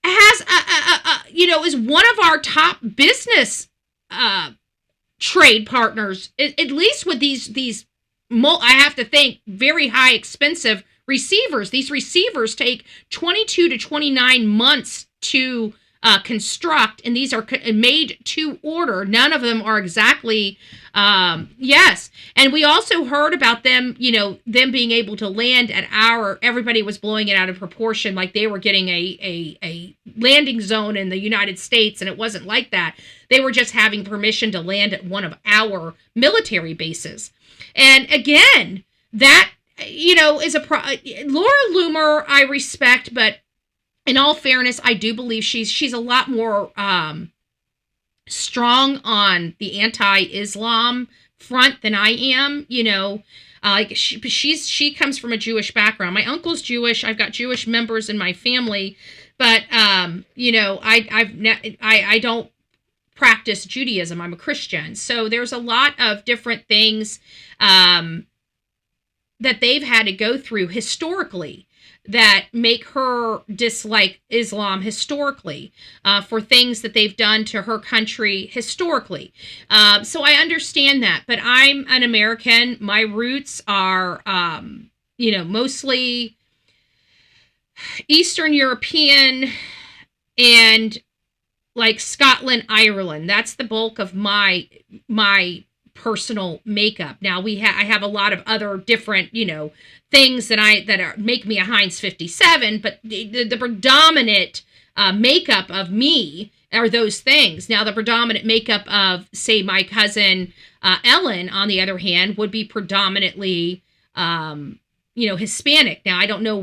has is one of our top business trade partners, at least with these I have to think very high expensive receivers. These receivers take 22 to 29 months to construct, and these are made to order. None of them are exactly, yes. And we also heard about them, them being able to land at everybody was blowing it out of proportion, like they were getting a landing zone in the United States, and it wasn't like that. They were just having permission to land at one of our military bases. And again, that, is Laura Loomer, I respect, but in all fairness, I do believe she's a lot more strong on the anti-Islam front than I am. Like she comes from a Jewish background. My uncle's Jewish. I've got Jewish members in my family, but you know, I don't practice Judaism. I'm a Christian. So there's a lot of different things that they've had to go through historically that make her dislike Islam historically, for things that they've done to her country historically. So I understand that, but I'm an American. My roots are, you know, mostly Eastern European and like Scotland, Ireland. That's the bulk of my personal makeup. Now I have a lot of other different, you know, things that make me a Heinz 57, but the predominant makeup of me are those things. Now the predominant makeup of, say, my cousin Ellen, on the other hand, would be predominantly you know, Hispanic. Now I don't know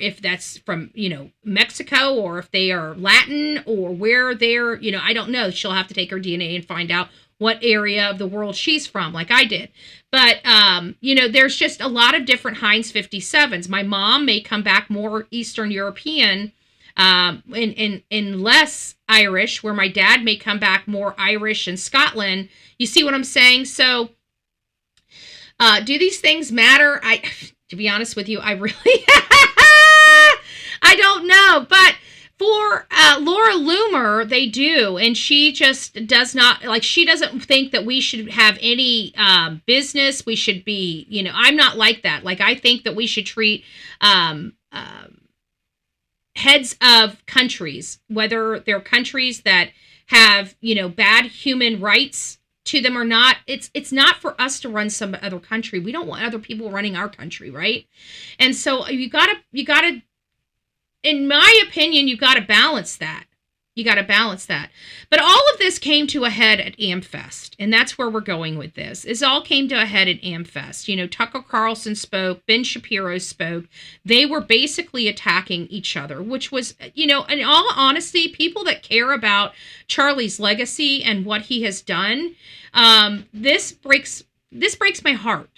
if that's from, you know, Mexico, or if they are Latin, or where they're, you know, I don't know. She'll have to take her DNA and find out what area of the world she's from, like I did. But, you know, there's just a lot of different Heinz 57s. My mom may come back more Eastern European, and less Irish, where my dad may come back more Irish and Scotland. You see what I'm saying? So, do these things matter? To be honest with you, I really, I don't know, but for Laura Loomer, they do, and she just does not, like, she doesn't think that we should have any business. We should be, you know, I'm not like that. Like, I think that we should treat heads of countries, whether they're countries that have, you know, bad human rights to them or not. It's not for us to run some other country. We don't want other people running our country, right? And so you gotta, in my opinion, you got to balance that. You got to balance that. But all of this came to a head at AmFest, and that's where we're going with this. It all came to a head at AmFest. You know, Tucker Carlson spoke, Ben Shapiro spoke. They were basically attacking each other, which was, you know, in all honesty, people that care about Charlie's legacy and what he has done, this breaks my heart.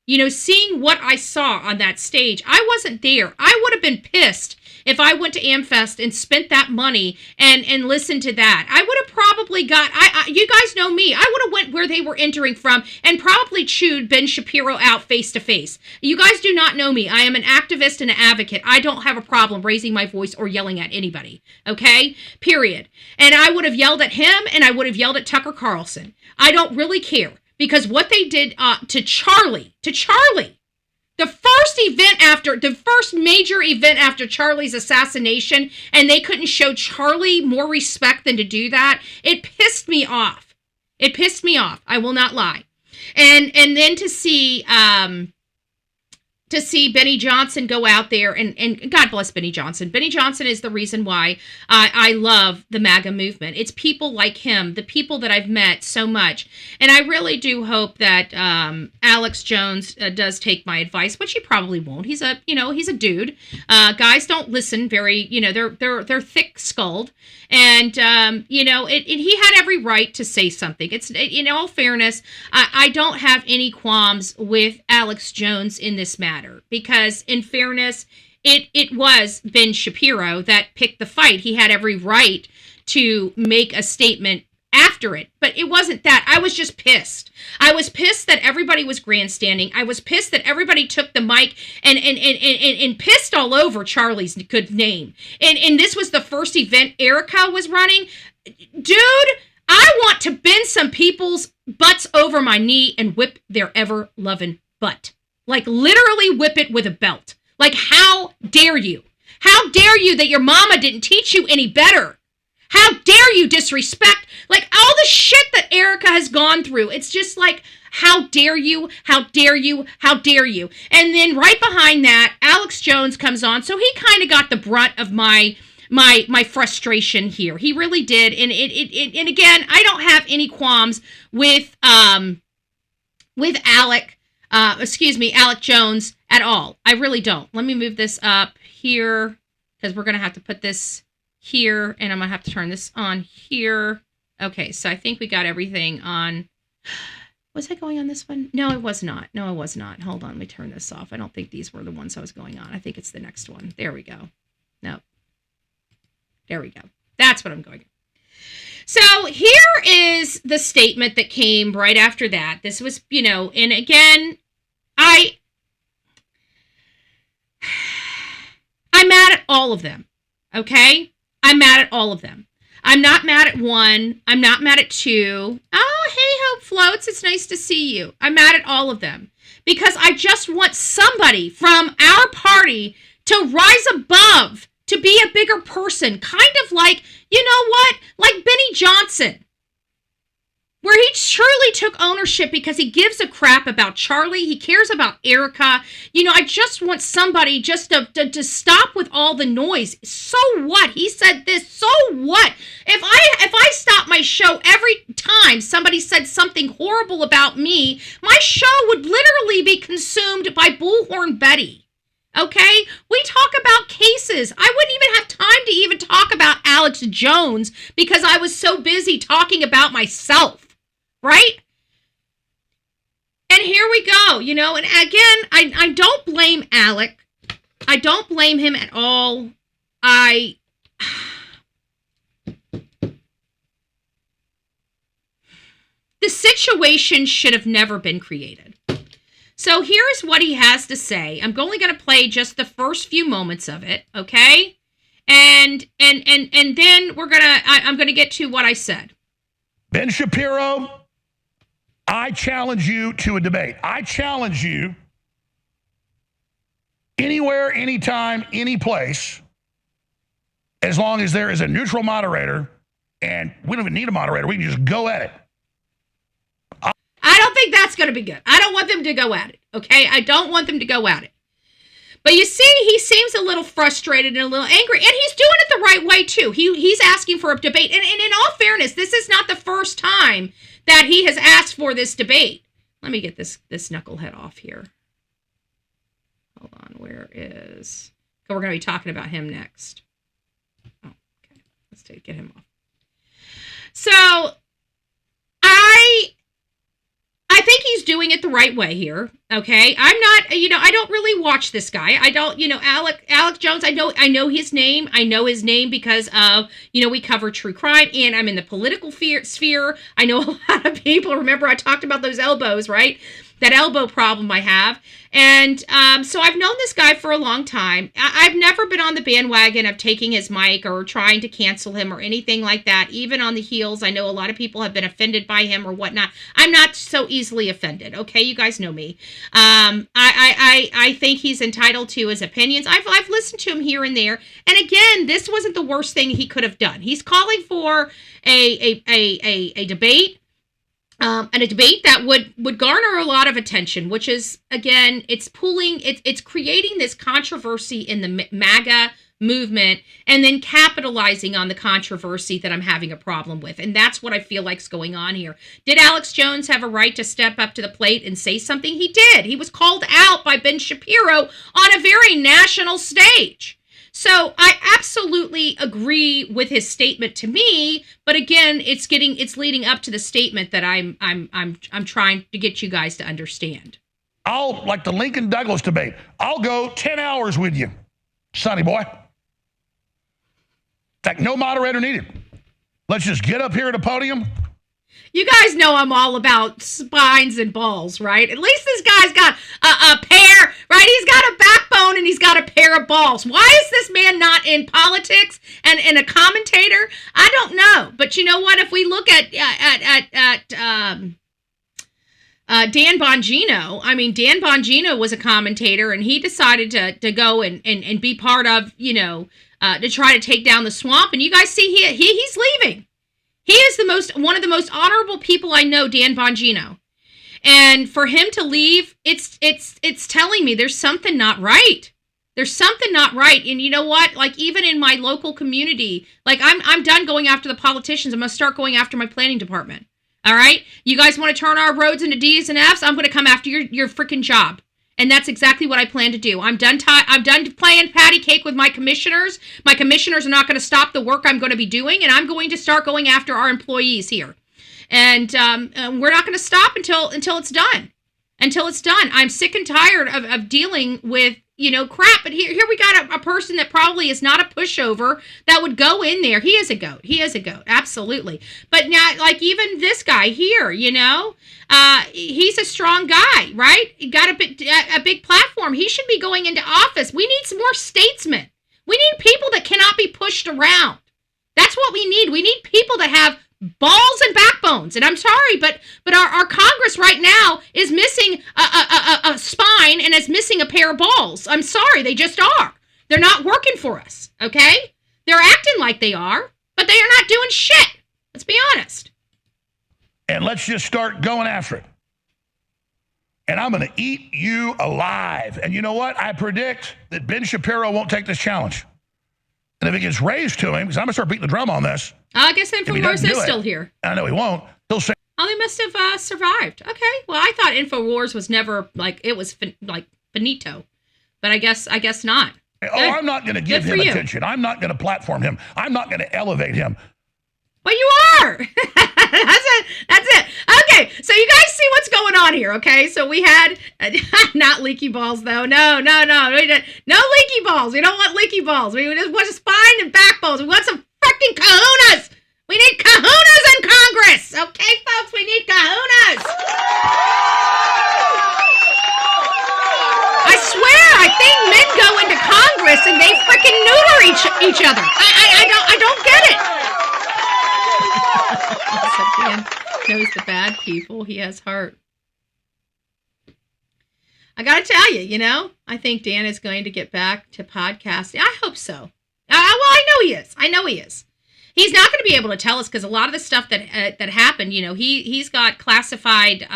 You know, seeing what I saw on that stage, I wasn't there. I would have been pissed if I went to AmFest and spent that money and listened to that. I would have probably got, you guys know me, I would have went where they were entering from and probably chewed Ben Shapiro out face to face. You guys do not know me. I am an activist and an advocate. I don't have a problem raising my voice or yelling at anybody, okay? Period. And I would have yelled at him, and I would have yelled at Tucker Carlson. I don't really care, because what they did to Charlie, the first major event after Charlie's assassination, and they couldn't show Charlie more respect than to do that. It pissed me off. I will not lie. And then to see Benny Johnson go out there, and God bless Benny Johnson. Benny Johnson is the reason why I love the MAGA movement. It's people like him, the people that I've met so much. And I really do hope that Alex Jones does take my advice, which he probably won't. He's a dude. Guys don't listen very, they're thick-skulled. And, he had every right to say something. It's, in all fairness, I don't have any qualms with Alex Jones in this matter, because in fairness, it was Ben Shapiro that picked the fight. He had every right to make a statement after it, but it wasn't that. I was just pissed. I was pissed that everybody was grandstanding. I was pissed that everybody took the mic and pissed all over Charlie's good name. And this was the first event Erica was running. Dude, I want to bend some people's butts over my knee and whip their ever-loving butt. Like, literally whip it with a belt. Like, how dare you? How dare you that your mama didn't teach you any better? How dare you disrespect, like, all the shit that Erica has gone through. It's just like, how dare you? How dare you? How dare you? And then right behind that, Alex Jones comes on. So he kind of got the brunt of my frustration here. He really did. And and again, I don't have any qualms with Alec Jones at all. I really don't. Let me move this up here, because we're going to have to put this here, and I'm going to have to turn this on here. Okay, so I think we got everything on. Was I going on this one? No, I was not. No, I was not. Hold on. Let me turn this off. I don't think these were the ones I was going on. I think it's the next one. There we go. No. There we go. That's what I'm going on. So here is the statement that came right after that. This was, and again, I'm mad at all of them. Okay? I'm mad at all of them. I'm not mad at one. I'm not mad at two. Oh, hey, Hope Floats. It's nice to see you. I'm mad at all of them because I just want somebody from our party to rise above, to be a bigger person, kind of like, you know what? Like Benny Johnson, where he truly took ownership because he gives a crap about Charlie. He cares about Erica. I just want somebody just to stop with all the noise. So what? He said this. So what? If I stop my show every time somebody said something horrible about me, my show would literally be consumed by Bullhorn Betty. Okay? We talk about cases. I wouldn't even have time to even talk about Alex Jones because I was so busy talking about myself. Right? And here we go, and again, I don't blame Alec. I don't blame him at all. The situation should have never been created. So here's what he has to say. I'm only going to play just the first few moments of it, okay? And then I'm going to get to what I said. Ben Shapiro, I challenge you to a debate. I challenge you anywhere, anytime, any place, as long as there is a neutral moderator, and we don't even need a moderator. We can just go at it. I don't think that's going to be good. I don't want them to go at it, okay? I don't want them to go at it. But you see, he seems a little frustrated and a little angry, and he's doing it the right way, too. He's asking for a debate. And in all fairness, this is not the first time that he has asked for this debate. Let me get this knucklehead off here. Hold on, where is... We're going to be talking about him next. Oh, okay. Let's get him off. So, I think he's doing it the right way here, okay? I'm not, I don't really watch this guy. I don't, Alec Jones, I know his name. I know his name because of, we cover true crime, and I'm in the political sphere. I know a lot of people. Remember, I talked about those elbows, right? That elbow problem I have. And so I've known this guy for a long time. I've never been on the bandwagon of taking his mic or trying to cancel him or anything like that. Even on the heels, I know a lot of people have been offended by him or whatnot. I'm not so easily offended. Okay, you guys know me. I think he's entitled to his opinions. I've listened to him here and there. And again, this wasn't the worst thing he could have done. He's calling for a debate. And a debate that would garner a lot of attention, which is, again, it's creating this controversy in the MAGA movement and then capitalizing on the controversy that I'm having a problem with. And that's what I feel like's going on here. Did Alex Jones have a right to step up to the plate and say something? He did. He was called out by Ben Shapiro on a very national stage. So I absolutely agree with his statement to me, but again, it's leading up to the statement that I'm trying to get you guys to understand. Like the Lincoln Douglas debate, I'll go 10 hours with you, sonny boy. In fact, no moderator needed. Let's just get up here at a podium. You guys know I'm all about spines and balls, right? At least this guy's got a pair, right? He's got a backbone and he's got a pair of balls. Why is this man not in politics and a commentator? I don't know. But you know what? If we look at Dan Bongino, Dan Bongino was a commentator and he decided to go and be part of, to try to take down the swamp. And you guys see he's leaving. He is one of the most honorable people I know, Dan Bongino. And for him to leave, it's telling me there's something not right. There's something not right. And you know what? Like, even in my local community, like, I'm done going after the politicians. I'm going to start going after my planning department. All right? You guys want to turn our roads into D's and F's? I'm going to come after your freaking job. And that's exactly what I plan to do. I'm done playing patty cake with my commissioners. My commissioners are not going to stop the work I'm going to be doing, and I'm going to start going after our employees here. And we're not going to stop until it's done. Until it's done. I'm sick and tired of dealing with, crap. But here we got a person that probably is not a pushover that would go in there. He is a goat. Absolutely. But now, like even this guy here, he's a strong guy, right? He got a big platform. He should be going into office. We need some more statesmen. We need people that cannot be pushed around. That's what we need. We need people that have balls and backbones. And I'm sorry, but our Congress right now is missing a spine and is missing a pair of balls. I'm sorry, they just are. They're not working for us, okay? They're acting like they are, but they are not doing shit. Let's be honest. And let's just start going after it. And I'm going to eat you alive. And you know what? I predict that Ben Shapiro won't take this challenge. And if it gets raised to him, because I'm going to start beating the drum on this. I guess InfoWars is still here. I know he won't. He'll say. Oh, they must have survived. Okay. Well, I thought InfoWars was never, it was finito. But I guess not. Oh, I'm not going to give him attention. I'm not going to platform him. I'm not going to elevate him. But you are. That's it. Okay, so you guys see what's going on here, okay? So we had, not leaky balls, though. No. We didn't. No leaky balls. We don't want leaky balls. We just want spine and backbones. We want some fucking kahunas. We need kahunas in Congress. Okay, folks, we need kahunas. I swear, I think men go into Congress and they freaking neuter each other. I don't get it. Dan knows the bad people. He has heart. I gotta tell you, I think Dan is going to get back to podcasting. I hope so. I know he is. He's not going to be able to tell us because a lot of the stuff that happened, he's got classified.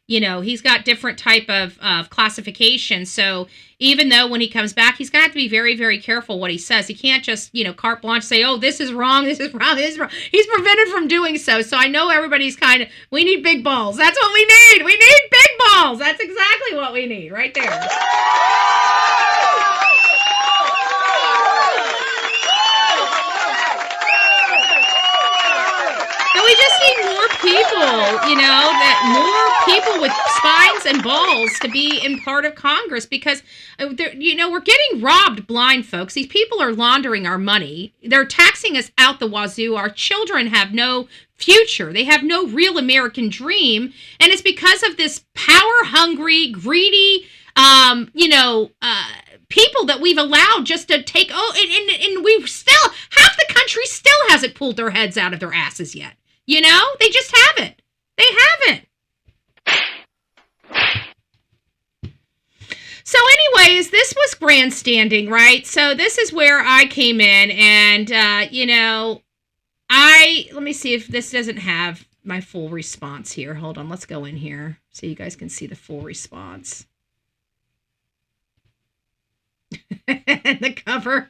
He's got different type of classification. So even though when he comes back, he's going to have to be very, very careful what he says. He can't just, carte blanche say, oh, this is wrong. He's prevented from doing so. So I know everybody's we need big balls. That's what we need. We need big balls. That's exactly what we need right there. We just need more people, more people with spines and balls to be in part of Congress because, we're getting robbed blind, folks. These people are laundering our money. They're taxing us out the wazoo. Our children have no future. They have no real American dream. And it's because of this power-hungry, greedy, people that we've allowed just to take, and we've still, half the country still hasn't pulled their heads out of their asses yet. They just haven't. They haven't. So anyways, this was grandstanding, right? So this is where I came in and, let me see if this doesn't have my full response here. Hold on. Let's go in here so you guys can see the full response. The cover.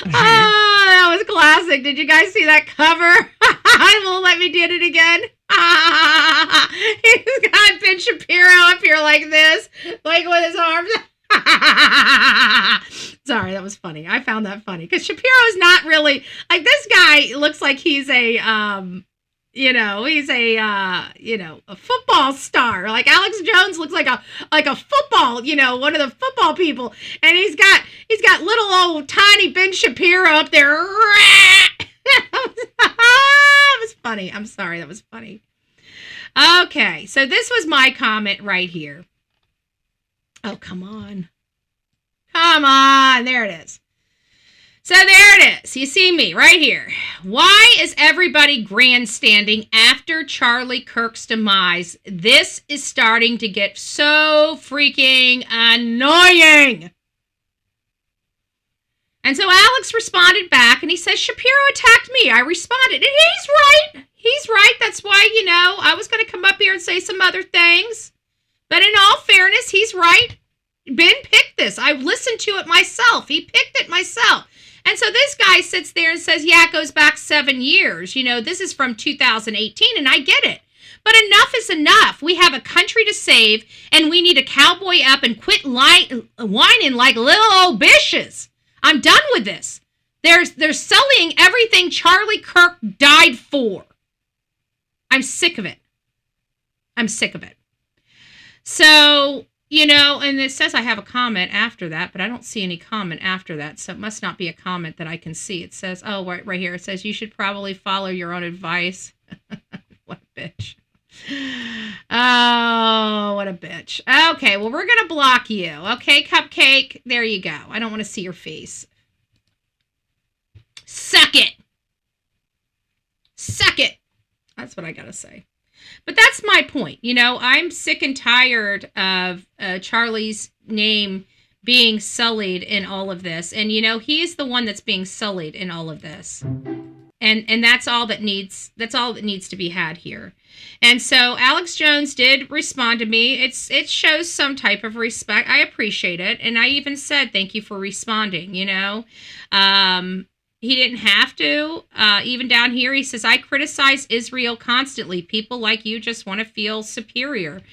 That was classic. Did you guys see that cover? It won't let me do it again. He's got Ben Shapiro up here like this, like with his arms. Sorry, that was funny. I found that funny because Shapiro's not really like this guy. Looks like he's a he's a football star. Like Alex Jones looks like a football, one of the football people. And he's got little old tiny Ben Shapiro up there. That was funny. I'm sorry, that was funny. Okay, so this was my comment right here. Oh, come on. Come on, there it is. So there it is. You see me right here. Why is everybody grandstanding after Charlie Kirk's demise? This is starting to get so freaking annoying. And so Alex responded back and he says, Shapiro attacked me. I responded. And he's right. He's right. That's why, I was going to come up here and say some other things. But in all fairness, he's right. Ben picked this. I listened to it myself. He picked it myself. And so this guy sits there and says, yeah, it goes back 7 years. This is from 2018, and I get it. But enough is enough. We have a country to save, and we need to cowboy up and quit whining like little old bitches. I'm done with this. They're sullying everything Charlie Kirk died for. I'm sick of it. I'm sick of it. So, you know, and it says I have a comment after that, but I don't see any comment after that, so it must not be a comment that I can see. It says, oh, right here, it says you should probably follow your own advice. What a bitch. Oh, what a bitch. Okay, well, we're going to block you. Okay, Cupcake? There you go. I don't want to see your face. Suck it. Suck it. That's what I got to say. But that's my point. You know, I'm sick and tired of Charlie's name being sullied in all of this. And, you know, he's the one that's being sullied in all of this. And that's all that needs to be had here. And so Alex Jones did respond to me. It shows some type of respect. I appreciate it. And I even said, thank you for responding, you know. He didn't have to. Even down here, he says, I criticize Israel constantly. People like you just want to feel superior.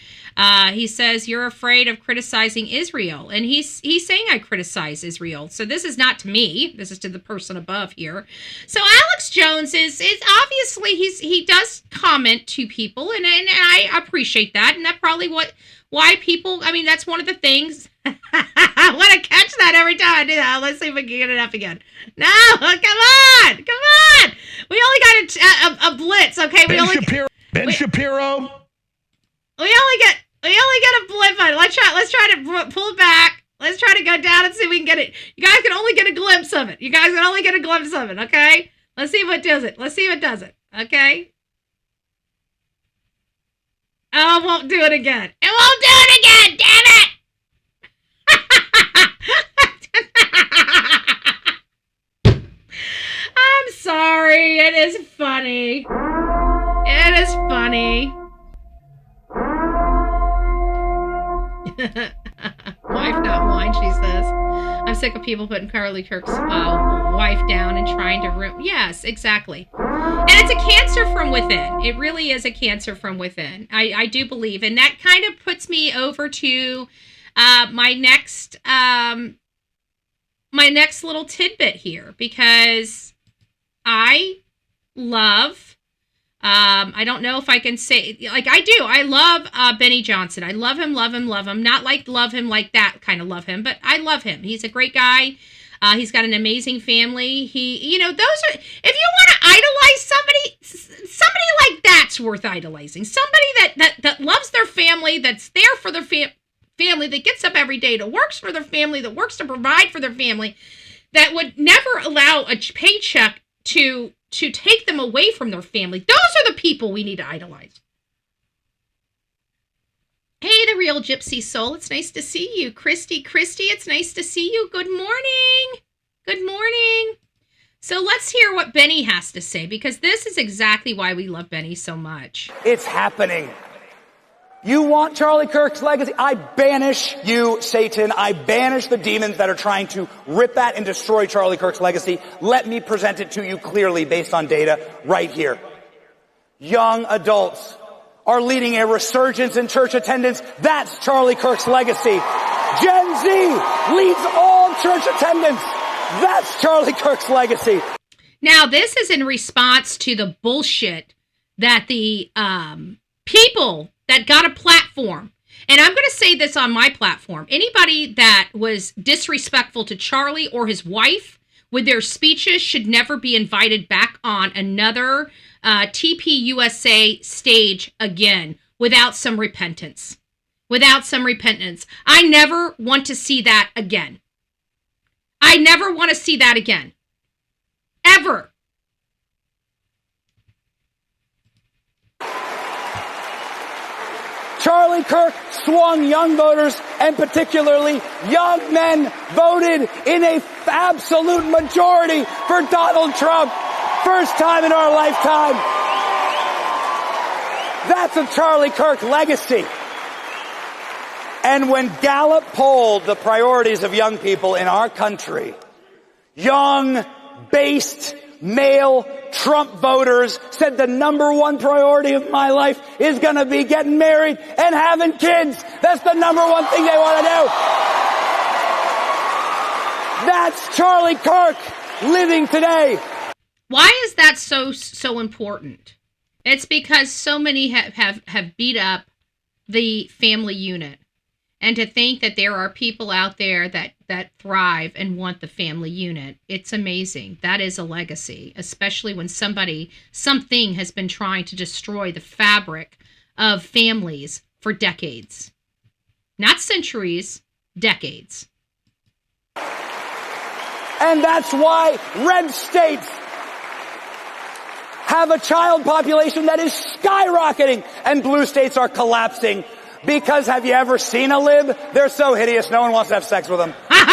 He says, you're afraid of criticizing Israel. And he's saying I criticize Israel. So this is not to me. This is to the person above here. So Alex Jones is obviously, he does comment to people. And I appreciate that. And that's probably why people, I mean, that's one of the things. I want to catch that every time I do that. Let's see if we can get it up again. No, come on. We only got a blitz, okay? Ben Shapiro. We only get a blip on it. Let's try to pull it back. Let's try to go down and see if we can get it. You guys can only get a glimpse of it. Okay? Let's see if it does it. Okay? Oh, it won't do it again. Damn it! I'm sorry. It is funny. Wife not wine, she says. I'm sick of people putting Charlie Kirk's wife down and trying to ruin. Yes, exactly. And it's a cancer from within. It really is a cancer from within. I do believe. And that kind of puts me over to my next little tidbit here, because I love, I don't know if I can say, like I do, I love Benny Johnson. I love him. Not like love him like that kind of love him, but I love him. He's a great guy. He's got an amazing family. Those are, if you want to idolize somebody like that's worth idolizing. Somebody that loves their family, that's there for their family, that gets up every day, that works for their family, that works to provide for their family, that would never allow a paycheck to take them away from their family. Those are the people we need to idolize. Hey, the real gypsy soul. It's nice to see you. Christy, it's nice to see you. Good morning. So let's hear what Benny has to say, because this is exactly why we love Benny so much. It's happening. You want Charlie Kirk's legacy? I banish you, Satan. I banish the demons that are trying to rip at and destroy Charlie Kirk's legacy. Let me present it to you clearly based on data right here. Young adults are leading a resurgence in church attendance. That's Charlie Kirk's legacy. Gen Z leads all church attendance. That's Charlie Kirk's legacy. Now, this is in response to the bullshit that the people that got a platform, and I'm going to say this on my platform, anybody that was disrespectful to Charlie or his wife with their speeches should never be invited back on another TPUSA stage again without some repentance. I never want to see that again. Ever. Charlie Kirk swung young voters, and particularly young men, voted in a absolute majority for Donald Trump. First time in our lifetime. That's a Charlie Kirk legacy. And when Gallup polled the priorities of young people in our country, young, based, male Trump voters said the number one priority of my life is going to be getting married and having kids. That's the number one thing they want to do. That's Charlie Kirk. living today. Why is that so important? It's because so many have beat up the family unit. And to think that there are people out there that thrive and want the family unit, it's amazing. That is a legacy, especially when something has been trying to destroy the fabric of families for decades. Not centuries, decades. And that's why red states have a child population that is skyrocketing and blue states are collapsing. Because have you ever seen a lib? They're so hideous, no one wants to have sex with them. Sorry.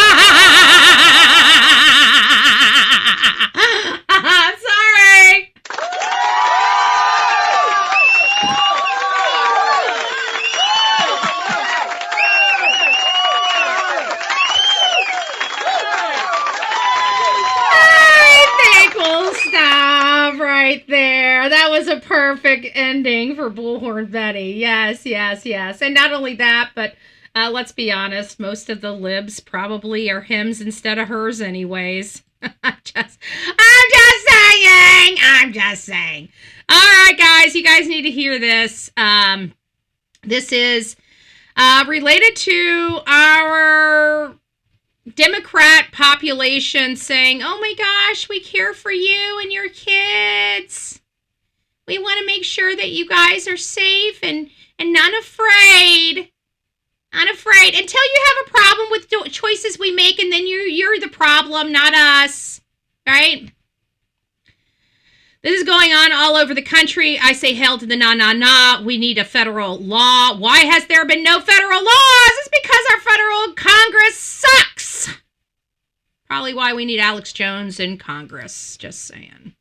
I think we'll stop right there. That was a perfect ending for Bullhorn Betty. Yes. And not only that, but let's be honest, most of the libs probably are hims instead of hers anyways. I'm just saying. All right, guys, you guys need to hear this. This is related to our Democrat population saying, oh my gosh, we care for you and your kids. We want to make sure that you guys are safe and unafraid. Until you have a problem with choices we make, and then you're the problem, not us. Right? This is going on all over the country. I say hell to the nah. We need a federal law. Why has there been no federal laws? It's because our federal Congress sucks. Probably why we need Alex Jones in Congress. Just saying.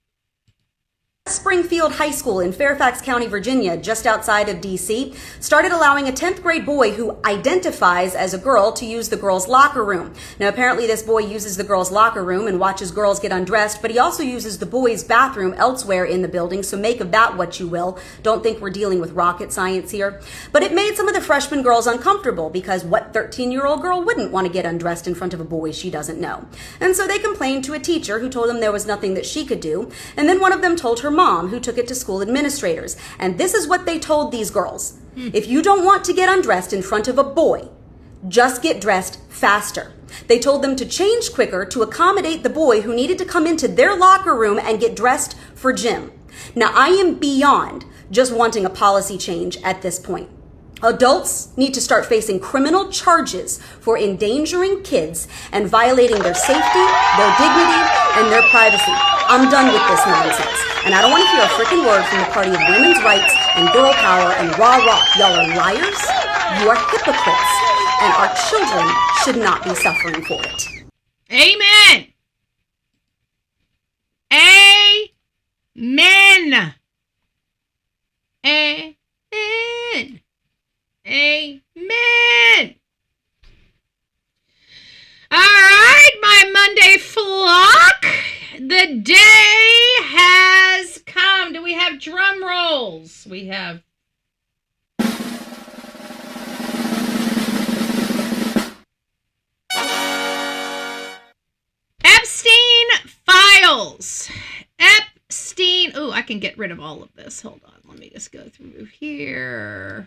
Springfield High School in Fairfax County, Virginia, just outside of D.C., started allowing a 10th grade boy who identifies as a girl to use the girls' locker room. Now, apparently this boy uses the girls' locker room and watches girls get undressed, but he also uses the boys' bathroom elsewhere in the building, so make of that what you will. Don't think we're dealing with rocket science here. But it made some of the freshman girls uncomfortable because what 13-year-old girl wouldn't want to get undressed in front of a boy she doesn't know? And so they complained to a teacher who told them there was nothing that she could do, and then one of them told her mom, who took it to school administrators. And this is what they told these girls. If you don't want to get undressed in front of a boy, just get dressed faster. They told them to change quicker to accommodate the boy who needed to come into their locker room and get dressed for gym. Now, I am beyond just wanting a policy change at this point. Adults need to start facing criminal charges for endangering kids and violating their safety, their dignity, and their privacy. I'm done with this nonsense. And I don't want to hear a freaking word from the party of women's rights and girl power and rah-rah. Y'all are liars. You are hypocrites. And our children should not be suffering for it. Amen. Amen. Amen. Amen. All right, my Monday flock. The day has come. Do we have drum rolls? We have. Epstein files. Epstein. Oh, I can get rid of all of this. Hold on. Let me just go through here.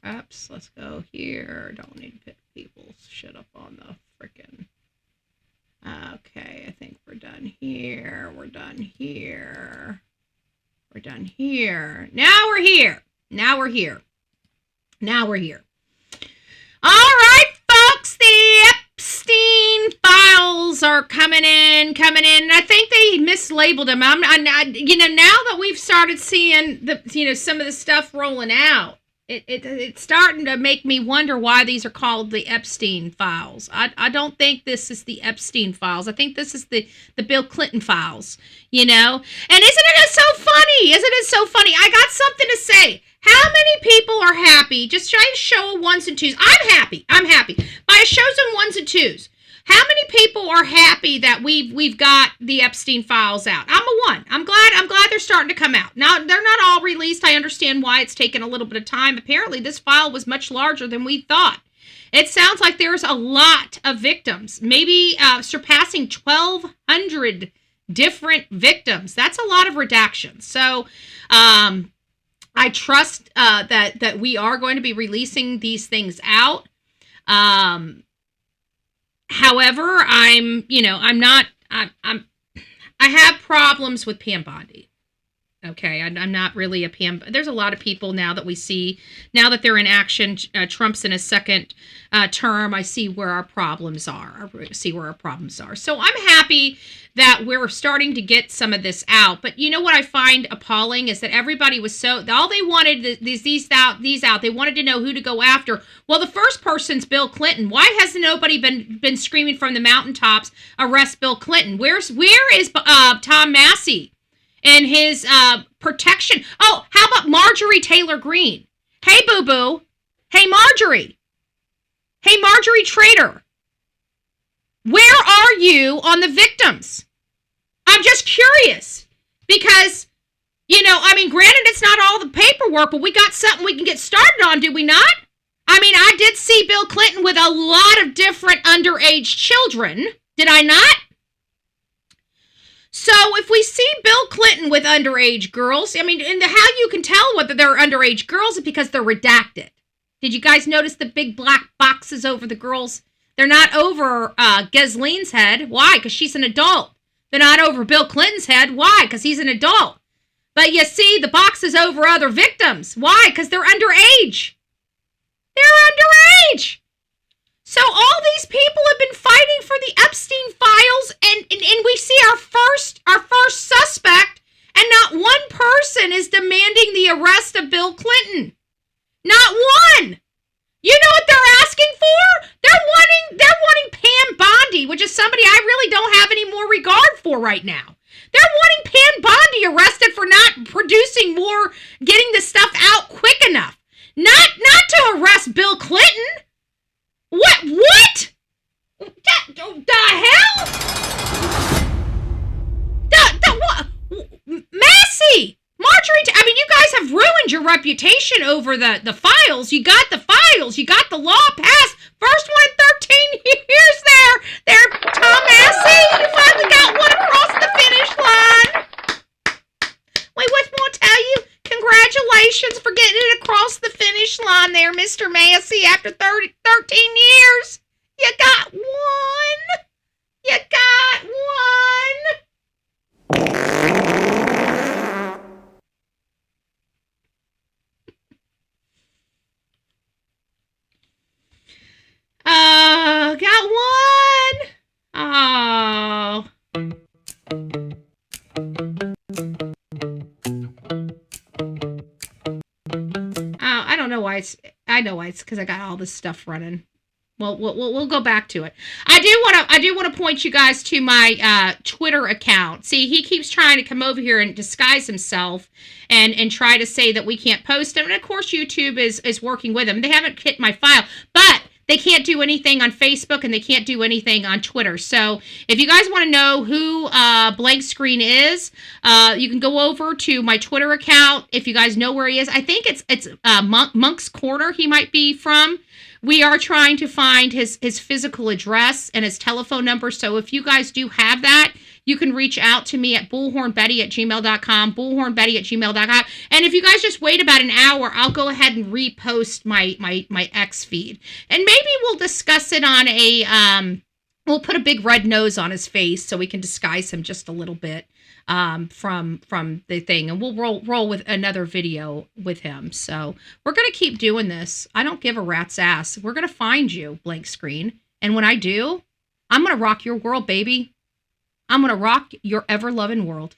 Oops, let's go here. Don't need to pick people's shit up on the frickin'. Okay, I think we're done here. We're done here. We're done here. Now we're here. Now we're here. Now we're here. All right, folks, the Epstein files are coming in. I think they mislabeled them. Now that we've started seeing some of the stuff rolling out, it's starting to make me wonder why these are called the Epstein files. I don't think this is the Epstein files. I think this is the Bill Clinton files, And isn't it so funny? I got something to say. How many people are happy? Just try a show of ones and twos. I'm happy. By a show of ones and twos. How many people are happy that we've got the Epstein files out? I'm a one. I'm glad they're starting to come out. Now, they're not all released. I understand why it's taken a little bit of time. Apparently, this file was much larger than we thought. It sounds like there's a lot of victims, maybe surpassing 1,200 different victims. That's a lot of redactions. So I trust that we are going to be releasing these things out. However, I have problems with Pam Bondi. Okay, I'm not really a Pam. There's a lot of people now that we see, now that they're in action, Trump's in his second term, I see where our problems are. So I'm happy that we're starting to get some of this out. But you know what I find appalling is that everybody was all they wanted these out. They wanted to know who to go after. Well, the first person's Bill Clinton. Why hasn't nobody been screaming from the mountaintops, arrest Bill Clinton? Where is Tom Massey and his protection? Oh, how about Marjorie Taylor Greene? Hey, boo-boo. Hey, Marjorie. Hey, Marjorie Trader. Where are you on the victims? I'm just curious because, granted, it's not all the paperwork, but we got something we can get started on, do we not? I did see Bill Clinton with a lot of different underage children. Did I not? So if we see Bill Clinton with underage girls, and how you can tell whether they're underage girls is because they're redacted. Did you guys notice the big black boxes over the girls? They're not over Ghislaine's head. Why? Because she's an adult. They're not over Bill Clinton's head. Why? Because he's an adult. But you see the boxes over other victims. Why? Because they're underage. They're underage. So all these people have been fighting for the Epstein files, and we see our first suspect, and not one person is demanding the arrest of Bill Clinton. Not one. You know what they're asking for? They're wanting Pam Bondi, which is somebody I really don't have any more regard for right now. They're wanting Pam Bondi arrested for not producing more, getting the stuff out quick enough. Not to arrest Bill Clinton. What? The hell? What? Massey! Marjorie, you guys have ruined your reputation over the files. You got the files. You got the law passed. First one in 13 years there, Tom Massey. You finally got one across the finish line. Wait, what more tell you? Congratulations for getting it across the finish line there, Mr. Massey, after 13 years. You got one. You got one. Got one. Oh. I don't know why I know why it's because I got all this stuff running. Well, we'll go back to it. I do want to point you guys to my Twitter account. See, he keeps trying to come over here and disguise himself and try to say that we can't post him. And of course, YouTube is working with him. They haven't hit my file, but they can't do anything on Facebook and they can't do anything on Twitter. So if you guys want to know who Blank Screen is, you can go over to my Twitter account. If you guys know where he is, I think it's Monk's Corner he might be from. We are trying to find his physical address and his telephone number. So if you guys do have that, you can reach out to me at bullhornbetty@gmail.com, bullhornbetty@gmail.com. And if you guys just wait about an hour, I'll go ahead and repost my X feed. And maybe we'll discuss it on we'll put a big red nose on his face so we can disguise him just a little bit from the thing. And we'll roll with another video with him. So we're going to keep doing this. I don't give a rat's ass. We're going to find you, Blank Screen. And when I do, I'm going to rock your world, baby. I'm going to rock your ever-loving world.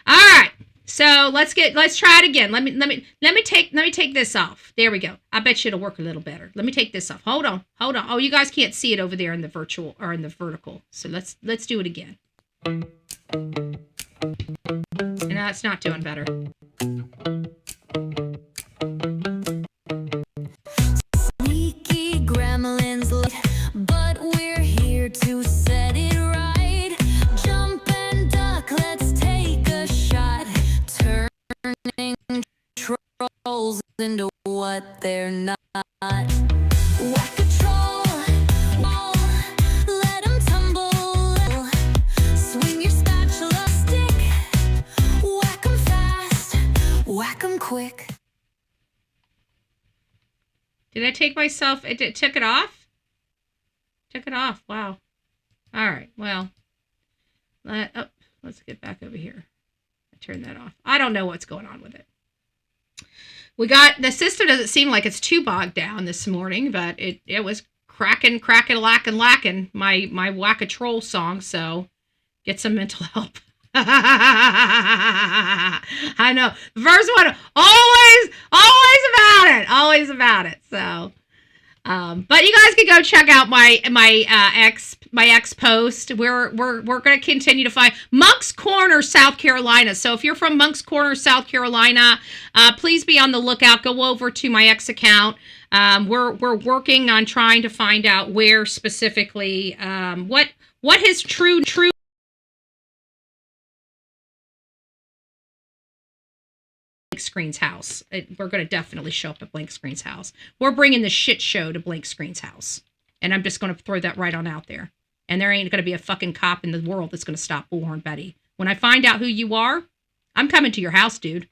All right. So let's try it again. Let me take this off. There we go. I bet you it'll work a little better. Let me take this off. Hold on. Oh, you guys can't see it over there in the virtual or in the vertical. So let's do it again. And that's not doing better. Sneaky gremlins, but we're here to set it right. Jump and duck, let's take a shot. Turning trolls they're not. Whack a troll, let 'em tumble. Swing your spatula stick, whack 'em fast, whack 'em quick. Did I take myself? It took it off? Took it off. Wow. All right. Well, let's get back over here. I turned that off. I don't know what's going on with it. The system doesn't seem like it's too bogged down this morning, but it was cracking, lacking my whack-a-troll song, so get some mental help. I know. The first one, always about it. So, but you guys can go check out my ex post. We're going to continue to find Moncks Corner, South Carolina. So if you're from Moncks Corner, South Carolina, please be on the lookout. Go over to my ex account. We're working on trying to find out where specifically, what his true Screen's house. We're going to definitely show up at Blank Screen's house. We're bringing the shit show to Blank Screen's house. And I'm just going to throw that right on out there. And there ain't going to be a fucking cop in the world that's going to stop Bullhorn Betty. When I find out who you are, I'm coming to your house, dude.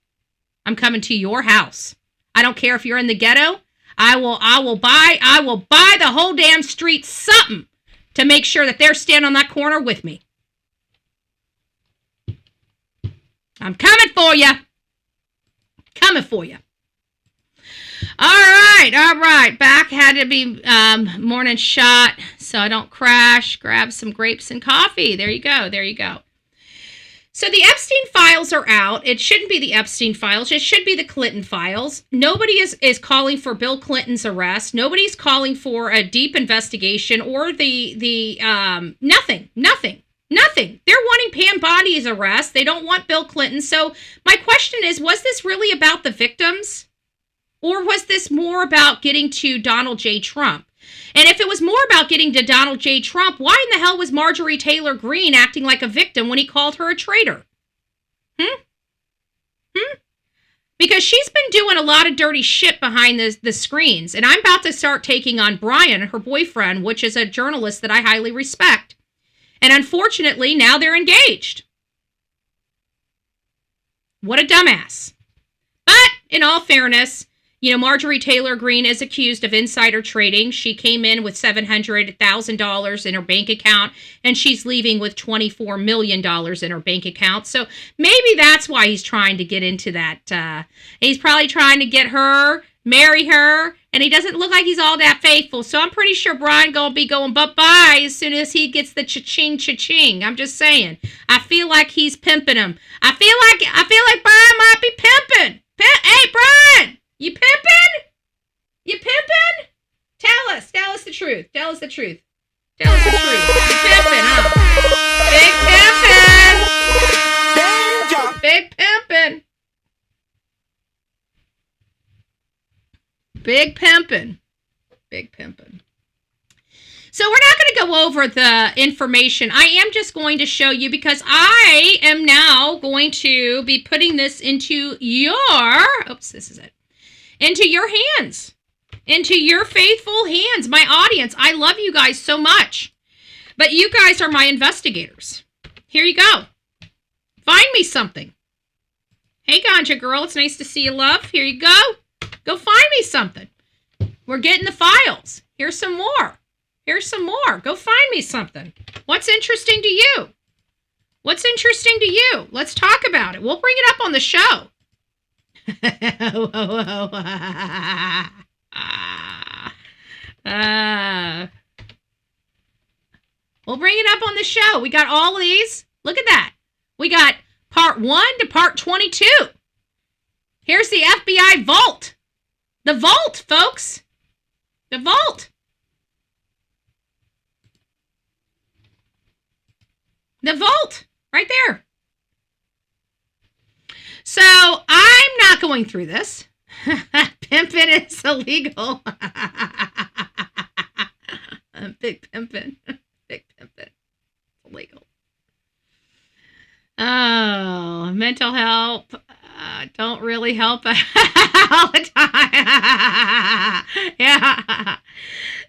I'm coming to your house. I don't care if you're in the ghetto. I will buy the whole damn street something to make sure that they're standing on that corner with me. I'm coming for you. Coming for you. All right. Back had to be morning shot so I don't crash. Grab some grapes and coffee. There you go. So the Epstein files are out. It shouldn't be the Epstein files. It should be the Clinton files. Nobody is calling for Bill Clinton's arrest. Nobody's calling for a deep investigation or the nothing. They're wanting Pam Bondi's arrest. They don't want Bill Clinton. So my question is, was this really about the victims? Or was this more about getting to Donald J. Trump? And if it was more about getting to Donald J. Trump, why in the hell was Marjorie Taylor Greene acting like a victim when he called her a traitor? Because she's been doing a lot of dirty shit behind the screens. And I'm about to start taking on Brian, her boyfriend, which is a journalist that I highly respect. And unfortunately, now they're engaged. What a dumbass. But in all fairness, Marjorie Taylor Greene is accused of insider trading. She came in with $700,000 in her bank account, and she's leaving with $24 million in her bank account. So maybe that's why he's trying to get into that. He's probably trying to get her, marry her, and he doesn't look like he's all that faithful. So I'm pretty sure Brian gonna be going bye-bye as soon as he gets the cha-ching. I'm just saying. I feel like he's pimping him. I feel like Brian might be pimping. Hey, Brian! You pimping? You pimping? Tell us the truth. Tell us the truth. You pimping, huh? Big pimping. Big pimping. So we're not going to go over the information. I am just going to show you because I am now going to be putting this into into your hands, into your faithful hands. My audience, I love you guys so much, but you guys are my investigators. Here you go. Find me something. Hey, Ganja girl, it's nice to see you, love. Here you go. Go find me something. We're getting the files. Here's some more. Go find me something. What's interesting to you? Let's talk about it. We'll bring it up on the show. We'll bring it up on the show. We got all of these. Look at that. We got part 1 to part 22. Here's the FBI vault. The vault, folks. The vault. Right there. So I'm not going through this. Pimping is illegal. Big pimping. Illegal. Oh, mental health. don't really help all the time. Yeah.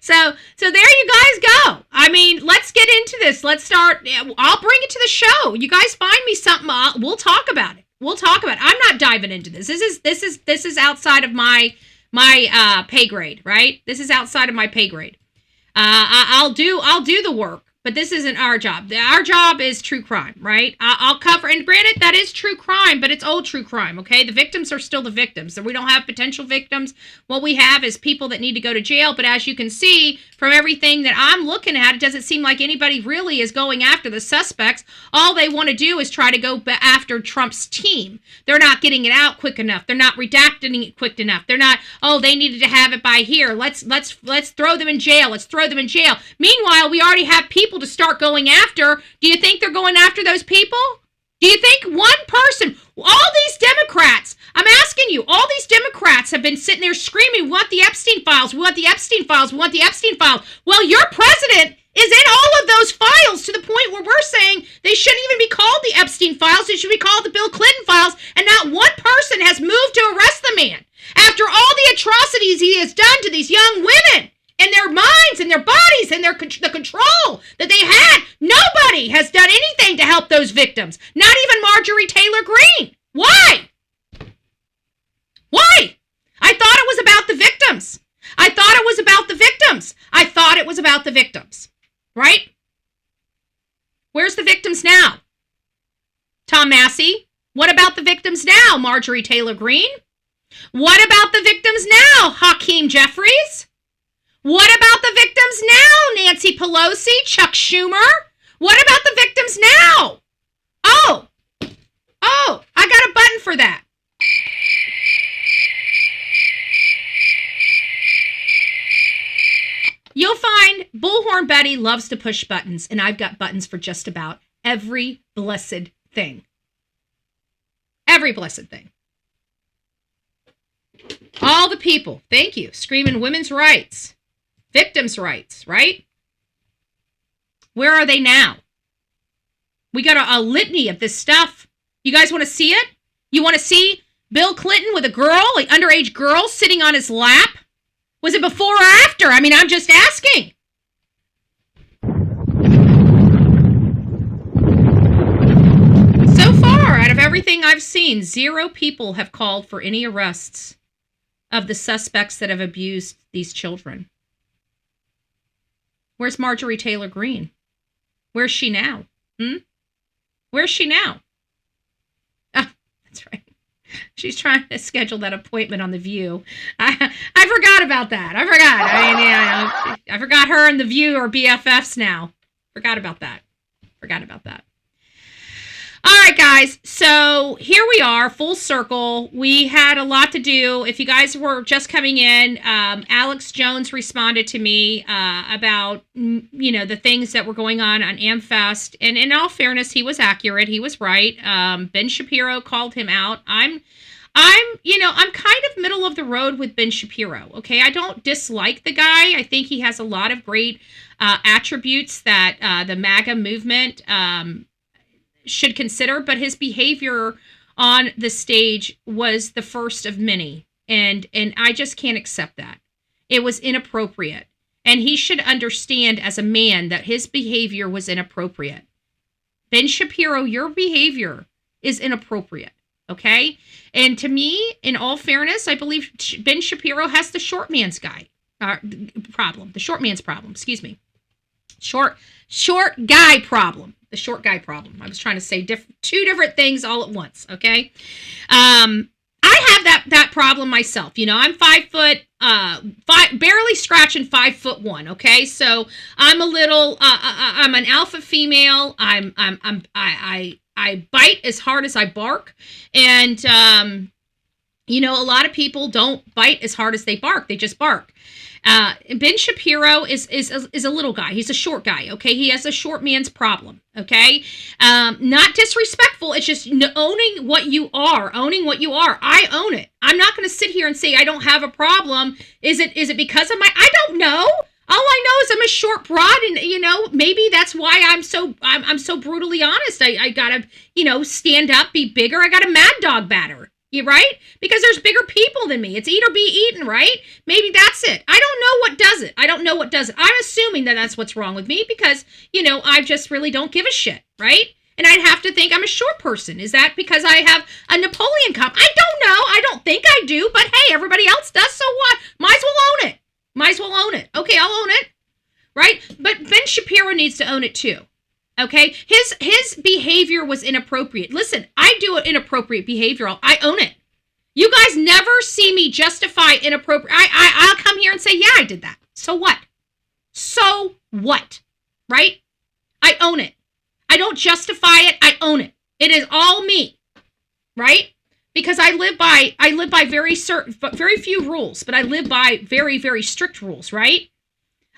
So there you guys go. I mean, let's get into this. Let's start. I'll bring it to the show. You guys find me something. We'll talk about it. I'm not diving into this. This is outside of my pay grade, right? This is outside of my pay grade. I'll do the work, but this isn't our job. Our job is true crime, right? I'll cover, and granted, that is true crime, but it's old true crime, okay? The victims are still the victims. So we don't have potential victims. What we have is people that need to go to jail, but as you can see from everything that I'm looking at, it doesn't seem like anybody really is going after the suspects. All they want to do is try to go after Trump's team. They're not getting it out quick enough. They're not redacting it quick enough. They're not, oh, they needed to have it by here. Let's throw them in jail. Let's throw them in jail. Meanwhile, we already have people to start going after. Do you think they're going after those people? Do you think one person, all these Democrats, I'm asking you, all these Democrats have been sitting there screaming, we want the Epstein files, we want the Epstein files, we want the Epstein files. Well, your president is in all of those files to the point where we're saying they shouldn't even be called the Epstein files, they should be called the Bill Clinton files, and not one person has moved to arrest the man. After all the atrocities he has done to these young women, and their minds and their bodies and the control that they had, nobody has done anything to help those victims. Not even Marjorie Taylor Greene. Why? Why? I thought it was about the victims. I thought it was about the victims. I thought it was about the victims. Right? Where's the victims now? Tom Massey? What about the victims now, Marjorie Taylor Greene? What about the victims now, Hakeem Jeffries? What about the victims now, Nancy Pelosi, Chuck Schumer? What about the victims now? Oh, I got a button for that. You'll find Bullhorn Betty loves to push buttons, and I've got buttons for just about every blessed thing. Every blessed thing. All the people, thank you, screaming women's rights. Victims' rights, right? Where are they now? We got a litany of this stuff. You guys want to see it? You want to see Bill Clinton with a girl, an underage girl, sitting on his lap? Was it before or after? I mean, I'm just asking. So far, out of everything I've seen, 0 people have called for any arrests of the suspects that have abused these children. Where's Marjorie Taylor Greene? Where's she now? Where's she now? Ah, that's right. She's trying to schedule that appointment on The View. I forgot about that. I forgot her and The View are BFFs now. Forgot about that. All right, guys. So here we are, full circle. We had a lot to do. If you guys were just coming in, Alex Jones responded to me about, the things that were going on AmFest. And in all fairness, he was accurate. He was right. Ben Shapiro called him out. I'm kind of middle of the road with Ben Shapiro. Okay, I don't dislike the guy. I think he has a lot of great attributes that the MAGA movement should consider, but his behavior on the stage was the first of many, and I just can't accept that. It was inappropriate, and he should understand as a man that his behavior was inappropriate. Ben Shapiro, your behavior is inappropriate, okay? And to me, in all fairness, I believe Ben Shapiro has the short man's problem. The short man's problem, excuse me. Short guy problem. The short guy problem. I was trying to say two different things all at once, okay? I have that problem myself. I'm 5 foot, barely scratching 5'1", okay? So I'm a little, I'm an alpha female. I bite as hard as I bark. And, a lot of people don't bite as hard as they bark. They just bark. Ben Shapiro is a little guy. He's a short guy, okay? He has a short man's problem, okay? Not disrespectful. It's just owning what you are. I own it. I'm not going to sit here and say I don't have a problem. Is it because of I don't know. All I know is I'm a short broad, and maybe that's why I'm so brutally honest. I gotta stand up, be bigger. I got a mad dog You right? Because there's bigger people than me. It's eat or be eaten, right? Maybe that's it. I don't know what does it. I don't know what does it. I'm assuming that that's what's wrong with me because, I just really don't give a shit, right? And I'd have to think I'm a short person. Is that because I have a Napoleon comp? I don't know. I don't think I do, but hey, everybody else does, so what? Might as well own it. Might as well own it. Okay, I'll own it, right? But Ben Shapiro needs to own it too. Okay, his behavior was inappropriate. Listen, I do inappropriate behavior. I own it. You guys never see me justify inappropriate. I'll come here and say, yeah, I did that. So what? So what? Right? I own it. I don't justify it. I own it. It is all me. Right? Because I live by very few rules, but I live by very, very strict rules. Right?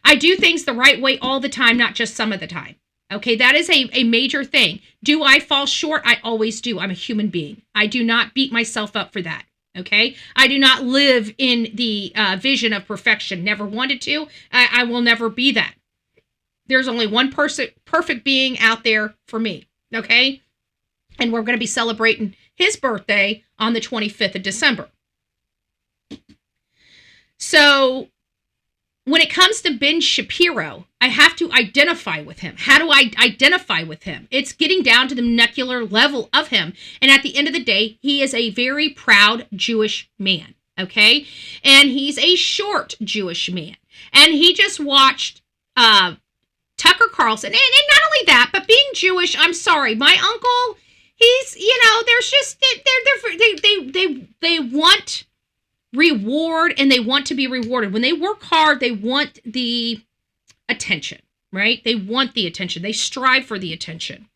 I do things the right way all the time, not just some of the time. Okay, that is a major thing. Do I fall short? I always do. I'm a human being. I do not beat myself up for that. Okay, I do not live in the vision of perfection. Never wanted to. I will never be that. There's only one perfect being out there for me. Okay, and we're going to be celebrating his birthday on the 25th of December. So when it comes to Ben Shapiro, I have to identify with him. How do I identify with him? It's getting down to the molecular level of him. And at the end of the day, he is a very proud Jewish man, okay? And he's a short Jewish man. And he just watched Tucker Carlson. And not only that, but being Jewish, I'm sorry, my uncle, he's, there's just, they want reward and they want to be rewarded. When they work hard, they want the attention, right? They want the attention. They strive for the attention.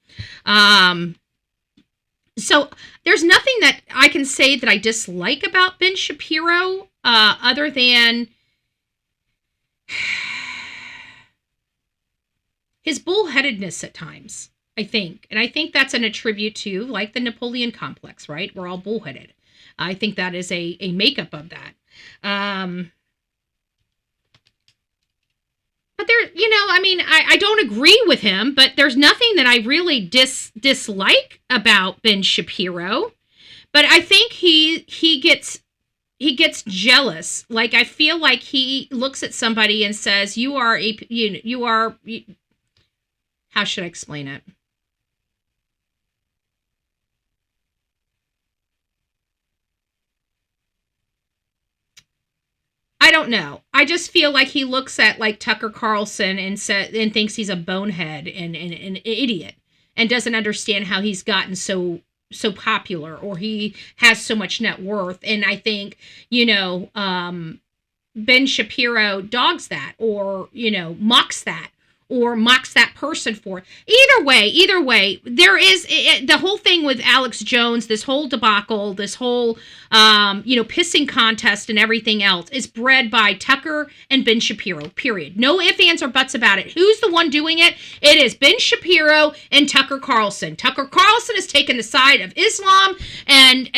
So there's nothing that I can say that I dislike about Ben Shapiro, other than his bullheadedness at times, I think. And I think that's an attribute to, like, the Napoleon complex, right? We're all bullheaded. I think that is a makeup of that. But there, I don't agree with him, but there's nothing that I really dislike about Ben Shapiro. But I think he gets jealous. Like, I feel like he looks at somebody and says, how should I explain it? I don't know. I just feel like he looks at, like, Tucker Carlson and thinks he's a bonehead and an idiot and doesn't understand how he's gotten so popular, or he has so much net worth. And I think, Ben Shapiro dogs that, or, mocks that, or mocks that person for it. Either way, there is the whole thing with Alex Jones, this whole debacle, this whole, pissing contest and everything else is bred by Tucker and Ben Shapiro, period. No ifs, ands, or buts about it. Who's the one doing it? It is Ben Shapiro and Tucker Carlson. Tucker Carlson has taken the side of Islam, and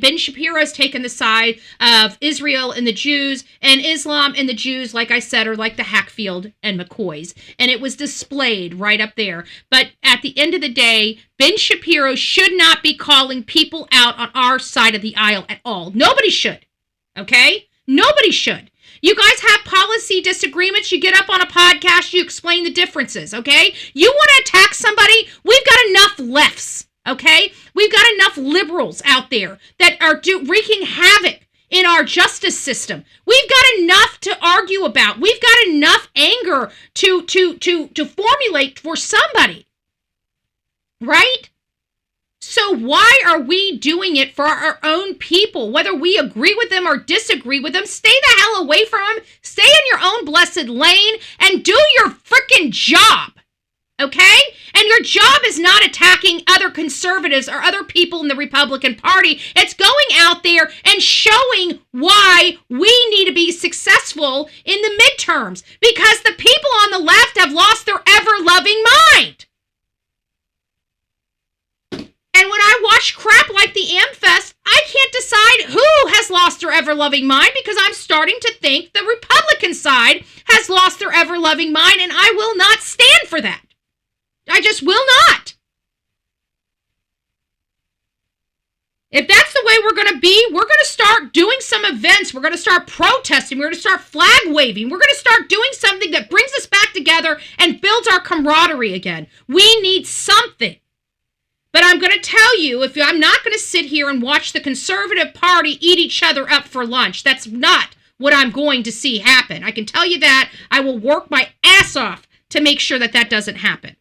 Ben Shapiro has taken the side of Israel and the Jews, and Islam and the Jews, like I said, are like the Hackfield and McCoys. And it was displayed right up there. But at the end of the day, Ben Shapiro should not be calling people out on our side of the aisle at all. Nobody should. Okay? Nobody should. You guys have policy disagreements. You get up on a podcast, you explain the differences, okay? You want to attack somebody? We've got enough lefts, okay? We've got enough liberals out there that are wreaking havoc in our justice system. We've got enough to argue about. We've got enough anger to formulate for somebody. Right? So why are we doing it for our own people? Whether we agree with them or disagree with them, stay the hell away from them. Stay in your own blessed lane and do your freaking job. Okay? And your job is not attacking other conservatives or other people in the Republican Party. It's going out there and showing why we need to be successful in the midterms. Because the people on the left have lost their ever-loving mind. And when I watch crap like the AmFest, I can't decide who has lost their ever-loving mind, because I'm starting to think the Republican side has lost their ever-loving mind, and I will not stand for that. I just will not. If that's the way we're going to be, we're going to start doing some events. We're going to start protesting. We're going to start flag waving. We're going to start doing something that brings us back together and builds our camaraderie again. We need something. But I'm going to tell you, if I'm not going to sit here and watch the conservative party eat each other up for lunch. That's not what I'm going to see happen. I can tell you that. I will work my ass off to make sure that that doesn't happen.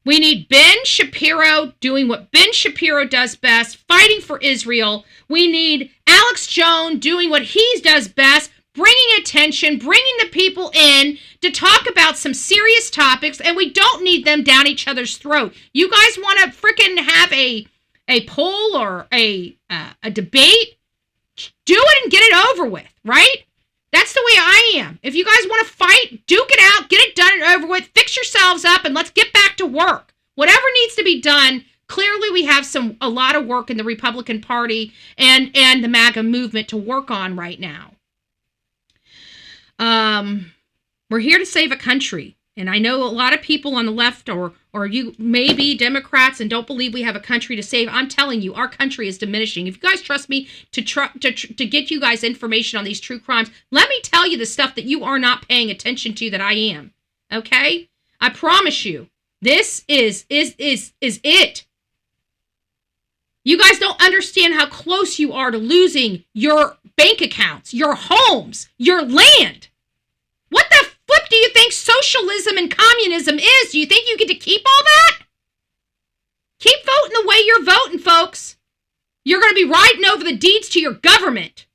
We need Ben Shapiro doing what Ben Shapiro does best, fighting for Israel. We need Alex Jones doing what he does best, bringing attention, bringing the people in to talk about some serious topics, and we don't need them down each other's throat. You guys want to freaking have a poll or a debate? Do it and get it over with, right? That's the way I am. If you guys want to fight, duke it out, get it done and over with, fix yourselves up, and let's get back to work. Whatever needs to be done, clearly we have a lot of work in the Republican Party and the MAGA movement to work on right now. We're here to save a country. And I know a lot of people on the left or you may be Democrats and don't believe we have a country to save. I'm telling you, our country is diminishing. If you guys trust me to get you guys information on these true crimes, let me tell you the stuff that you are not paying attention to that I am. Okay? I promise you, this is it. You guys don't understand how close you are to losing your bank accounts, your homes, your land. What the flip do you think socialism and communism is? Do you think you get to keep all that? Keep voting the way you're voting, folks. You're going to be riding over the deeds to your government.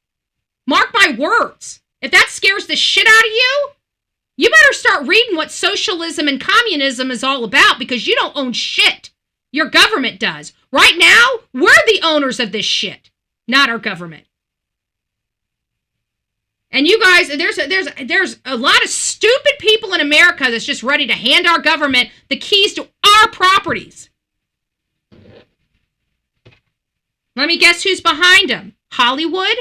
Mark my words. If that scares the shit out of you, you better start reading what socialism and communism is all about, because you don't own shit. Your government does. Right now, we're the owners of this shit, not our government. And you guys, there's a lot of stupid people in America that's just ready to hand our government the keys to our properties. Let me guess who's behind them. Hollywood?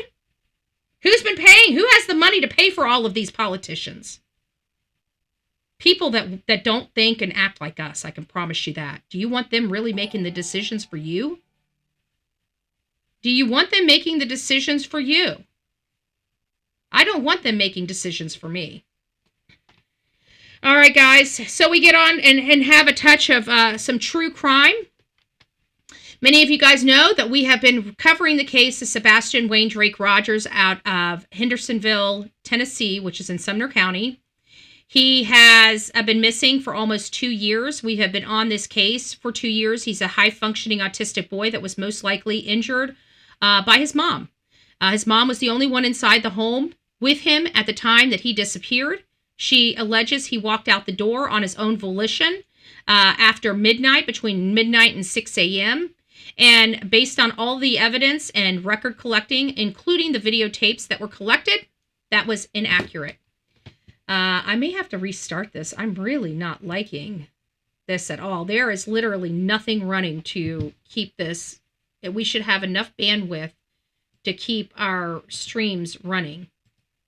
Who's been paying? Who has the money to pay for all of these politicians? People that don't think and act like us, I can promise you that. Do you want them really making the decisions for you? Do you want them making the decisions for you? I don't want them making decisions for me. All right, guys. So we get on and have a touch of some true crime. Many of you guys know that we have been covering the case of Sebastian Wayne Drake Rogers out of Hendersonville, Tennessee, which is in Sumner County. He has been missing for almost 2 years. We have been on this case for 2 years. He's a high-functioning autistic boy that was most likely injured by his mom. His mom was the only one inside the home with him at the time that he disappeared. She alleges he walked out the door on his own volition after midnight, between midnight and 6 a.m. And based on all the evidence and record collecting, including the videotapes that were collected, that was inaccurate. I may have to restart this. I'm really not liking this at all. There is literally nothing running to keep this. We should have enough bandwidth to keep our streams running.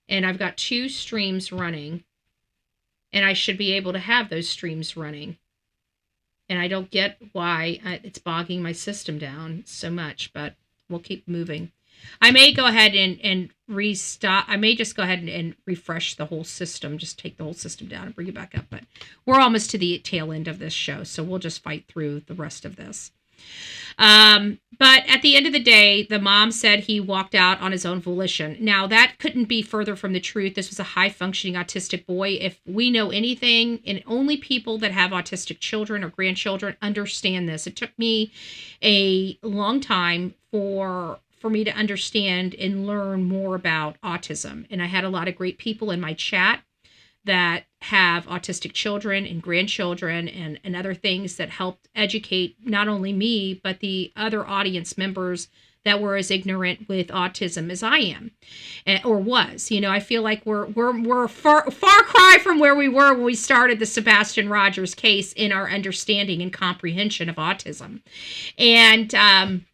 And I've got 2 streams running. And I should be able to have those streams running. And I don't get why it's bogging my system down so much, but we'll keep moving. I may go ahead and restart. I may just go ahead and refresh the whole system, just take the whole system down and bring it back up. But we're almost to the tail end of this show, so we'll just fight through the rest of this. But at the end of the day, the mom said he walked out on his own volition. Now, that couldn't be further from the truth. This was a high-functioning autistic boy. If we know anything, and only people that have autistic children or grandchildren understand this. It took me a long time for me to understand and learn more about autism. And I had a lot of great people in my chat that have autistic children and grandchildren and other things that helped educate not only me, but the other audience members that were as ignorant with autism as I am, or was. You know, I feel like we're far cry from where we were when we started the Sebastian Rogers case in our understanding and comprehension of autism. And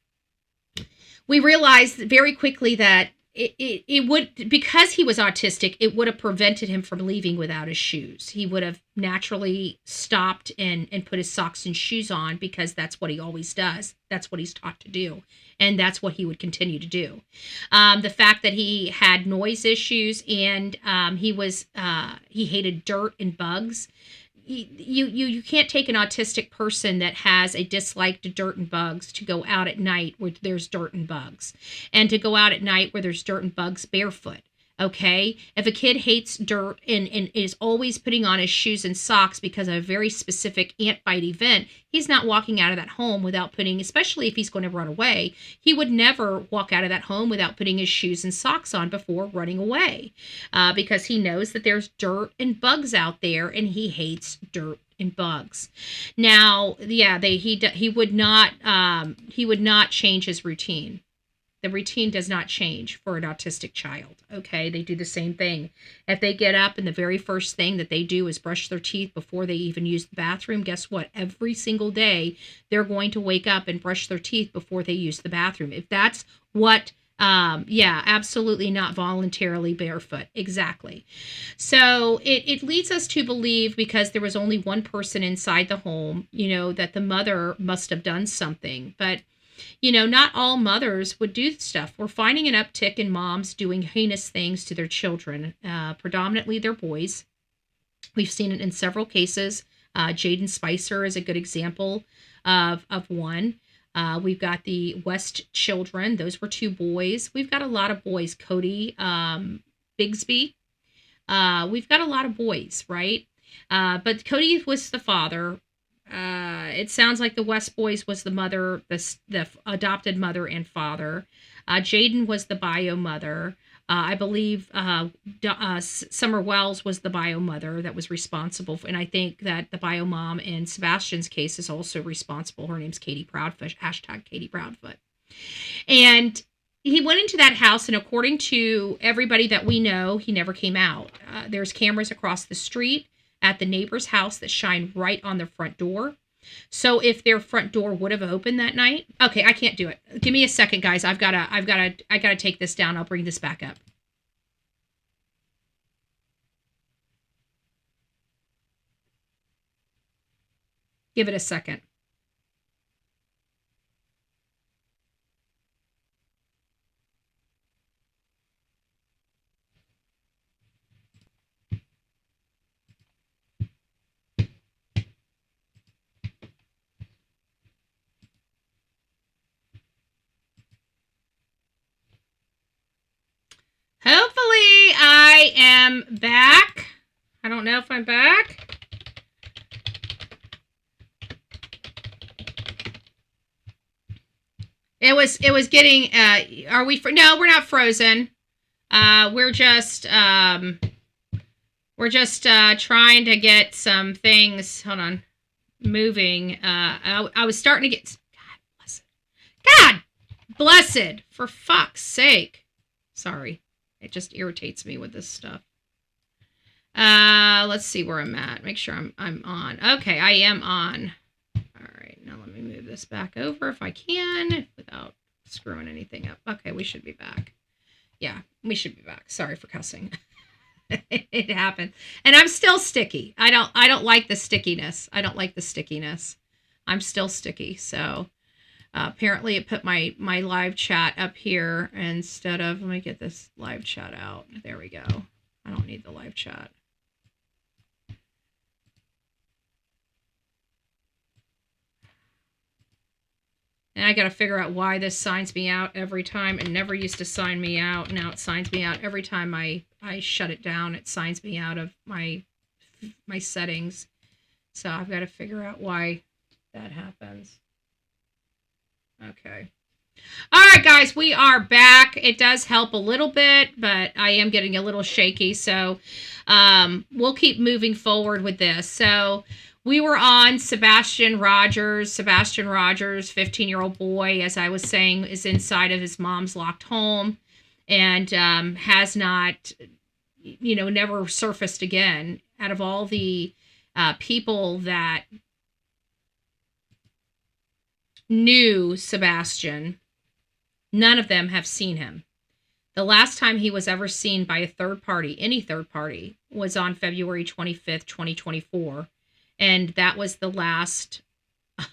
we realized very quickly that it would, because he was autistic, it would have prevented him from leaving without his shoes. He would have naturally stopped and put his socks and shoes on, because that's what he always does. That's what he's taught to do. And that's what he would continue to do. The fact that he had noise issues and he hated dirt and bugs. You can't take an autistic person that has a dislike to dirt and bugs to go out at night where there's dirt and bugs, and to go out at night where there's dirt and bugs barefoot. Okay, if a kid hates dirt and is always putting on his shoes and socks because of a very specific ant bite event, he's not walking out of that home without putting, especially if he's going to run away, he would never walk out of that home without putting his shoes and socks on before running away, because he knows that there's dirt and bugs out there, and he hates dirt and bugs. Now, yeah, he would not change his routine. The routine does not change for an autistic child, okay? They do the same thing. If they get up and the very first thing that they do is brush their teeth before they even use the bathroom, guess what? Every single day, they're going to wake up and brush their teeth before they use the bathroom. If that's what, absolutely not voluntarily barefoot. Exactly. So it leads us to believe, because there was only one person inside the home, that the mother must have done something. But not all mothers would do stuff. We're finding an uptick in moms doing heinous things to their children, predominantly their boys. We've seen it in several cases. Jaden Spicer is a good example of one. We've got the West children. Those were 2 boys. We've got a lot of boys. Cody Bigsby. We've got a lot of boys, right? But Cody was the father. It sounds like the West boys was the mother, the adopted mother and father. Jaden was the bio mother. I believe Summer Wells was the bio mother that was responsible. And I think that the bio mom in Sebastian's case is also responsible. Her name's Katie Proudfoot, #Katie Proudfoot. And he went into that house, and according to everybody that we know, he never came out. There's cameras across the street at the neighbor's house that shine right on their front door. So if their front door would have opened that night, okay, I can't do it. Give me a second, guys. I gotta take this down. I'll bring this back up. Give it a second. Hopefully I am back. I don't know if I'm back. It was getting, are we, no, we're not frozen. We're just trying to get some things, hold on, moving. I was starting to get, God blessed, for fuck's sake. Sorry. It just irritates me with this stuff. Let's see where I'm at. Make sure I'm on. Okay, I am on. All right, now let me move this back over if I can without screwing anything up. Okay, we should be back. Yeah, we should be back. Sorry for cussing. It happened. And I'm still sticky. I don't like the stickiness. I'm still sticky, so apparently it put my live chat up here instead of, let me get this live chat out. There we go. I don't need the live chat. And I got to figure out why this signs me out every time. It never used to sign me out. Now it signs me out every time I shut it down. It signs me out of my settings. So I've got to figure out why that happens. Okay. All right, guys, we are back. It does help a little bit, but I am getting a little shaky. So we'll keep moving forward with this. So we were on Sebastian Rogers. Sebastian Rogers, 15-year-old boy, as I was saying, is inside of his mom's locked home and has not, never surfaced again. Out of all the people that knew Sebastian, none of them have seen him. The last time he was ever seen by a third party, any third party, was on February 25th, 2024. And that was the last.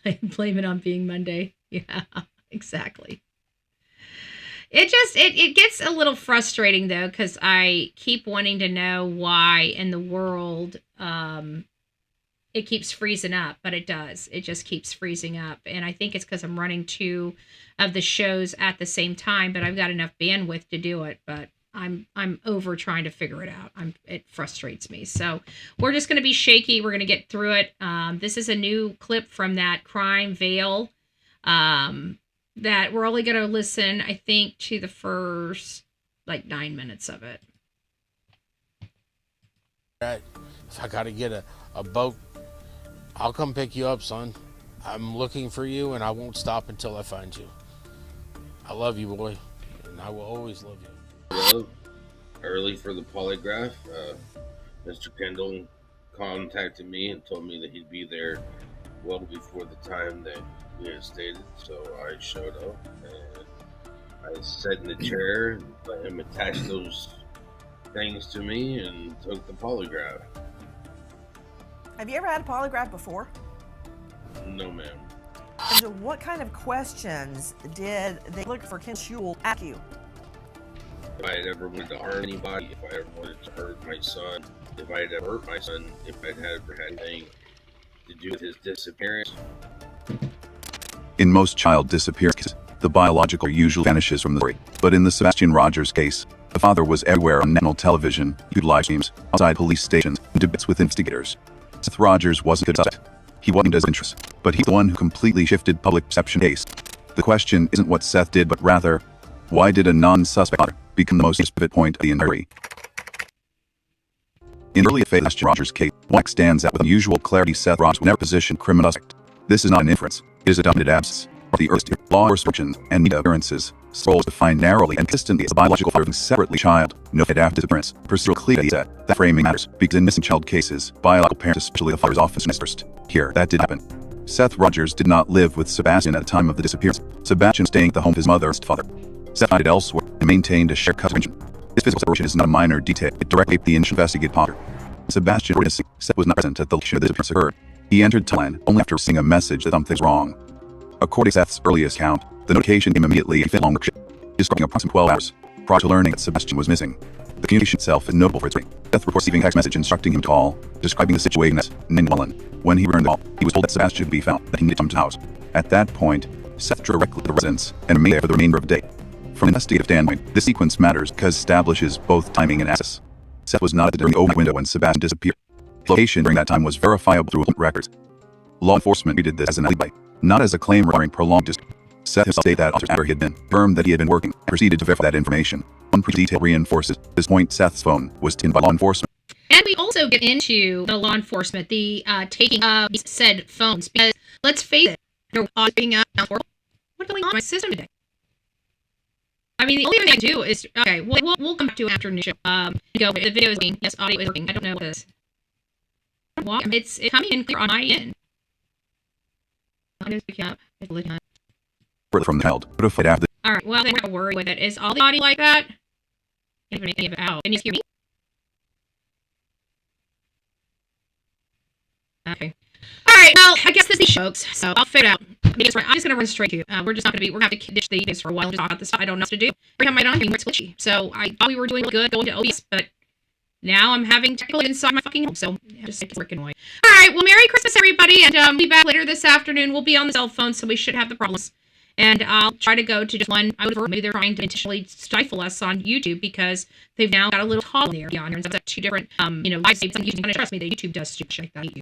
I blame it on being Monday. Yeah, exactly. It gets a little frustrating, though, because I keep wanting to know why in the world it keeps freezing up, but it does. It just keeps freezing up. And I think it's because I'm running 2 of the shows at the same time, but I've got enough bandwidth to do it. But I'm over trying to figure it out. It frustrates me. So we're just going to be shaky. We're going to get through it. This is a new clip from that crime veil. That we're only going to listen, I think, to the first, 9 minutes of it. Right. If I got to get a boat, I'll come pick you up, son. I'm looking for you, and I won't stop until I find you. I love you, boy, and I will always love you. Hello. Early for the polygraph, Mr. Kendall contacted me and told me that he'd be there well before the time that we had stated, so I showed up and I sat in the chair and let him attach those things to me and took the polygraph. Have you ever had a polygraph before? No, ma'am. And so what kind of questions did they look for Ken Schul ask you? If I had ever wanted to harm anybody, if I ever wanted to hurt my son, if I had ever hurt my son, if I'd ever had anything to do with his disappearance. In most child disappearances, the biological usually vanishes from the story. But in the Sebastian Rogers case, the father was everywhere on national television, utilized teams, outside police stations, and debates with investigators. Seth Rogers wasn't a good suspect. He wasn't as interested, but he's the one who completely shifted public perception case. The question isn't what Seth did, but rather, why did a non-suspect father become the most pivot point of the inquiry? In the early Sebastian Rogers case, what stands out with unusual clarity: Seth Rogers was never positioned criminal suspect. This is not an inference. It is a dominant absence of the earliest law enforcement and media appearances. Roles defined narrowly and consistently as a biological father of a separately child. Noted after disappearance. Procedural clearly said that framing matters because in missing child cases, biological parents, especially the father's office, is first. Here, that did happen. Seth Rogers did not live with Sebastian at the time of the disappearance. Sebastian was staying at the home of his mother's father. Seth resided elsewhere and maintained a shared custody. This physical separation is not a minor detail. It directly aped the investigative potter. Sebastian was missing. Seth was not present at the location of the disappearance occurred. He entered Thailand only after receiving a message that something's wrong. According to Seth's earliest account, the notification came immediately and fit long describing approximately 12 hours prior to learning that Sebastian was missing. The communication itself is notable for its rate. Seth reports receiving a text message instructing him to call, describing the situation as 911. When he returned the call, he was told that Sebastian could be found, that he needed to come to the house. At that point, Seth drove directly to the residence and remained there for the remainder of the day. From an investigative standpoint, this sequence matters because it establishes both timing and access. Seth was not at the during the overnight window when Sebastian disappeared. His location during that time was verifiable through records. Law enforcement treated this as an alibi, not as a claim requiring prolonged distance. Seth himself stated that after he had been confirmed that he had been working, and proceeded to verify that information. One detail reinforces this point: Seth's phone was taken by law enforcement. And we also get into the law enforcement, the taking of said phones, because let's face it, they're being what's going on in my system today? I mean, the only thing I can do is, okay, we'll come back to an afternoon show. Go, the video is working, yes, audio is working, I don't know what this is. It's coming in clear on my end. Audio's picking up. From the held, notified after. Alright, well, then we're not worried with it. Is all the audio like that? Can't even any of it out. Can you hear me? Okay. Alright, well, I guess this is folks, so I'll figure it out. Because I'm just going to run straight to we're just not going to be, we're going to have to ditch the videos for a while and just talk about this stuff. I don't know what to do. Every time I don't, it's glitchy. So I thought we were doing good going to OBS, but now I'm having technical inside my fucking home, so just it's working away. Alright, well, Merry Christmas, everybody, and we'll be back later this afternoon. We'll be on the cell phone, so we should have the problems. And I'll try to go to just one. I would maybe they're trying to intentionally stifle us on YouTube because they've now got a little toggle there. Yeah, and there's two different, live streams on YouTube. Trust me, that YouTube does stupid shit like that.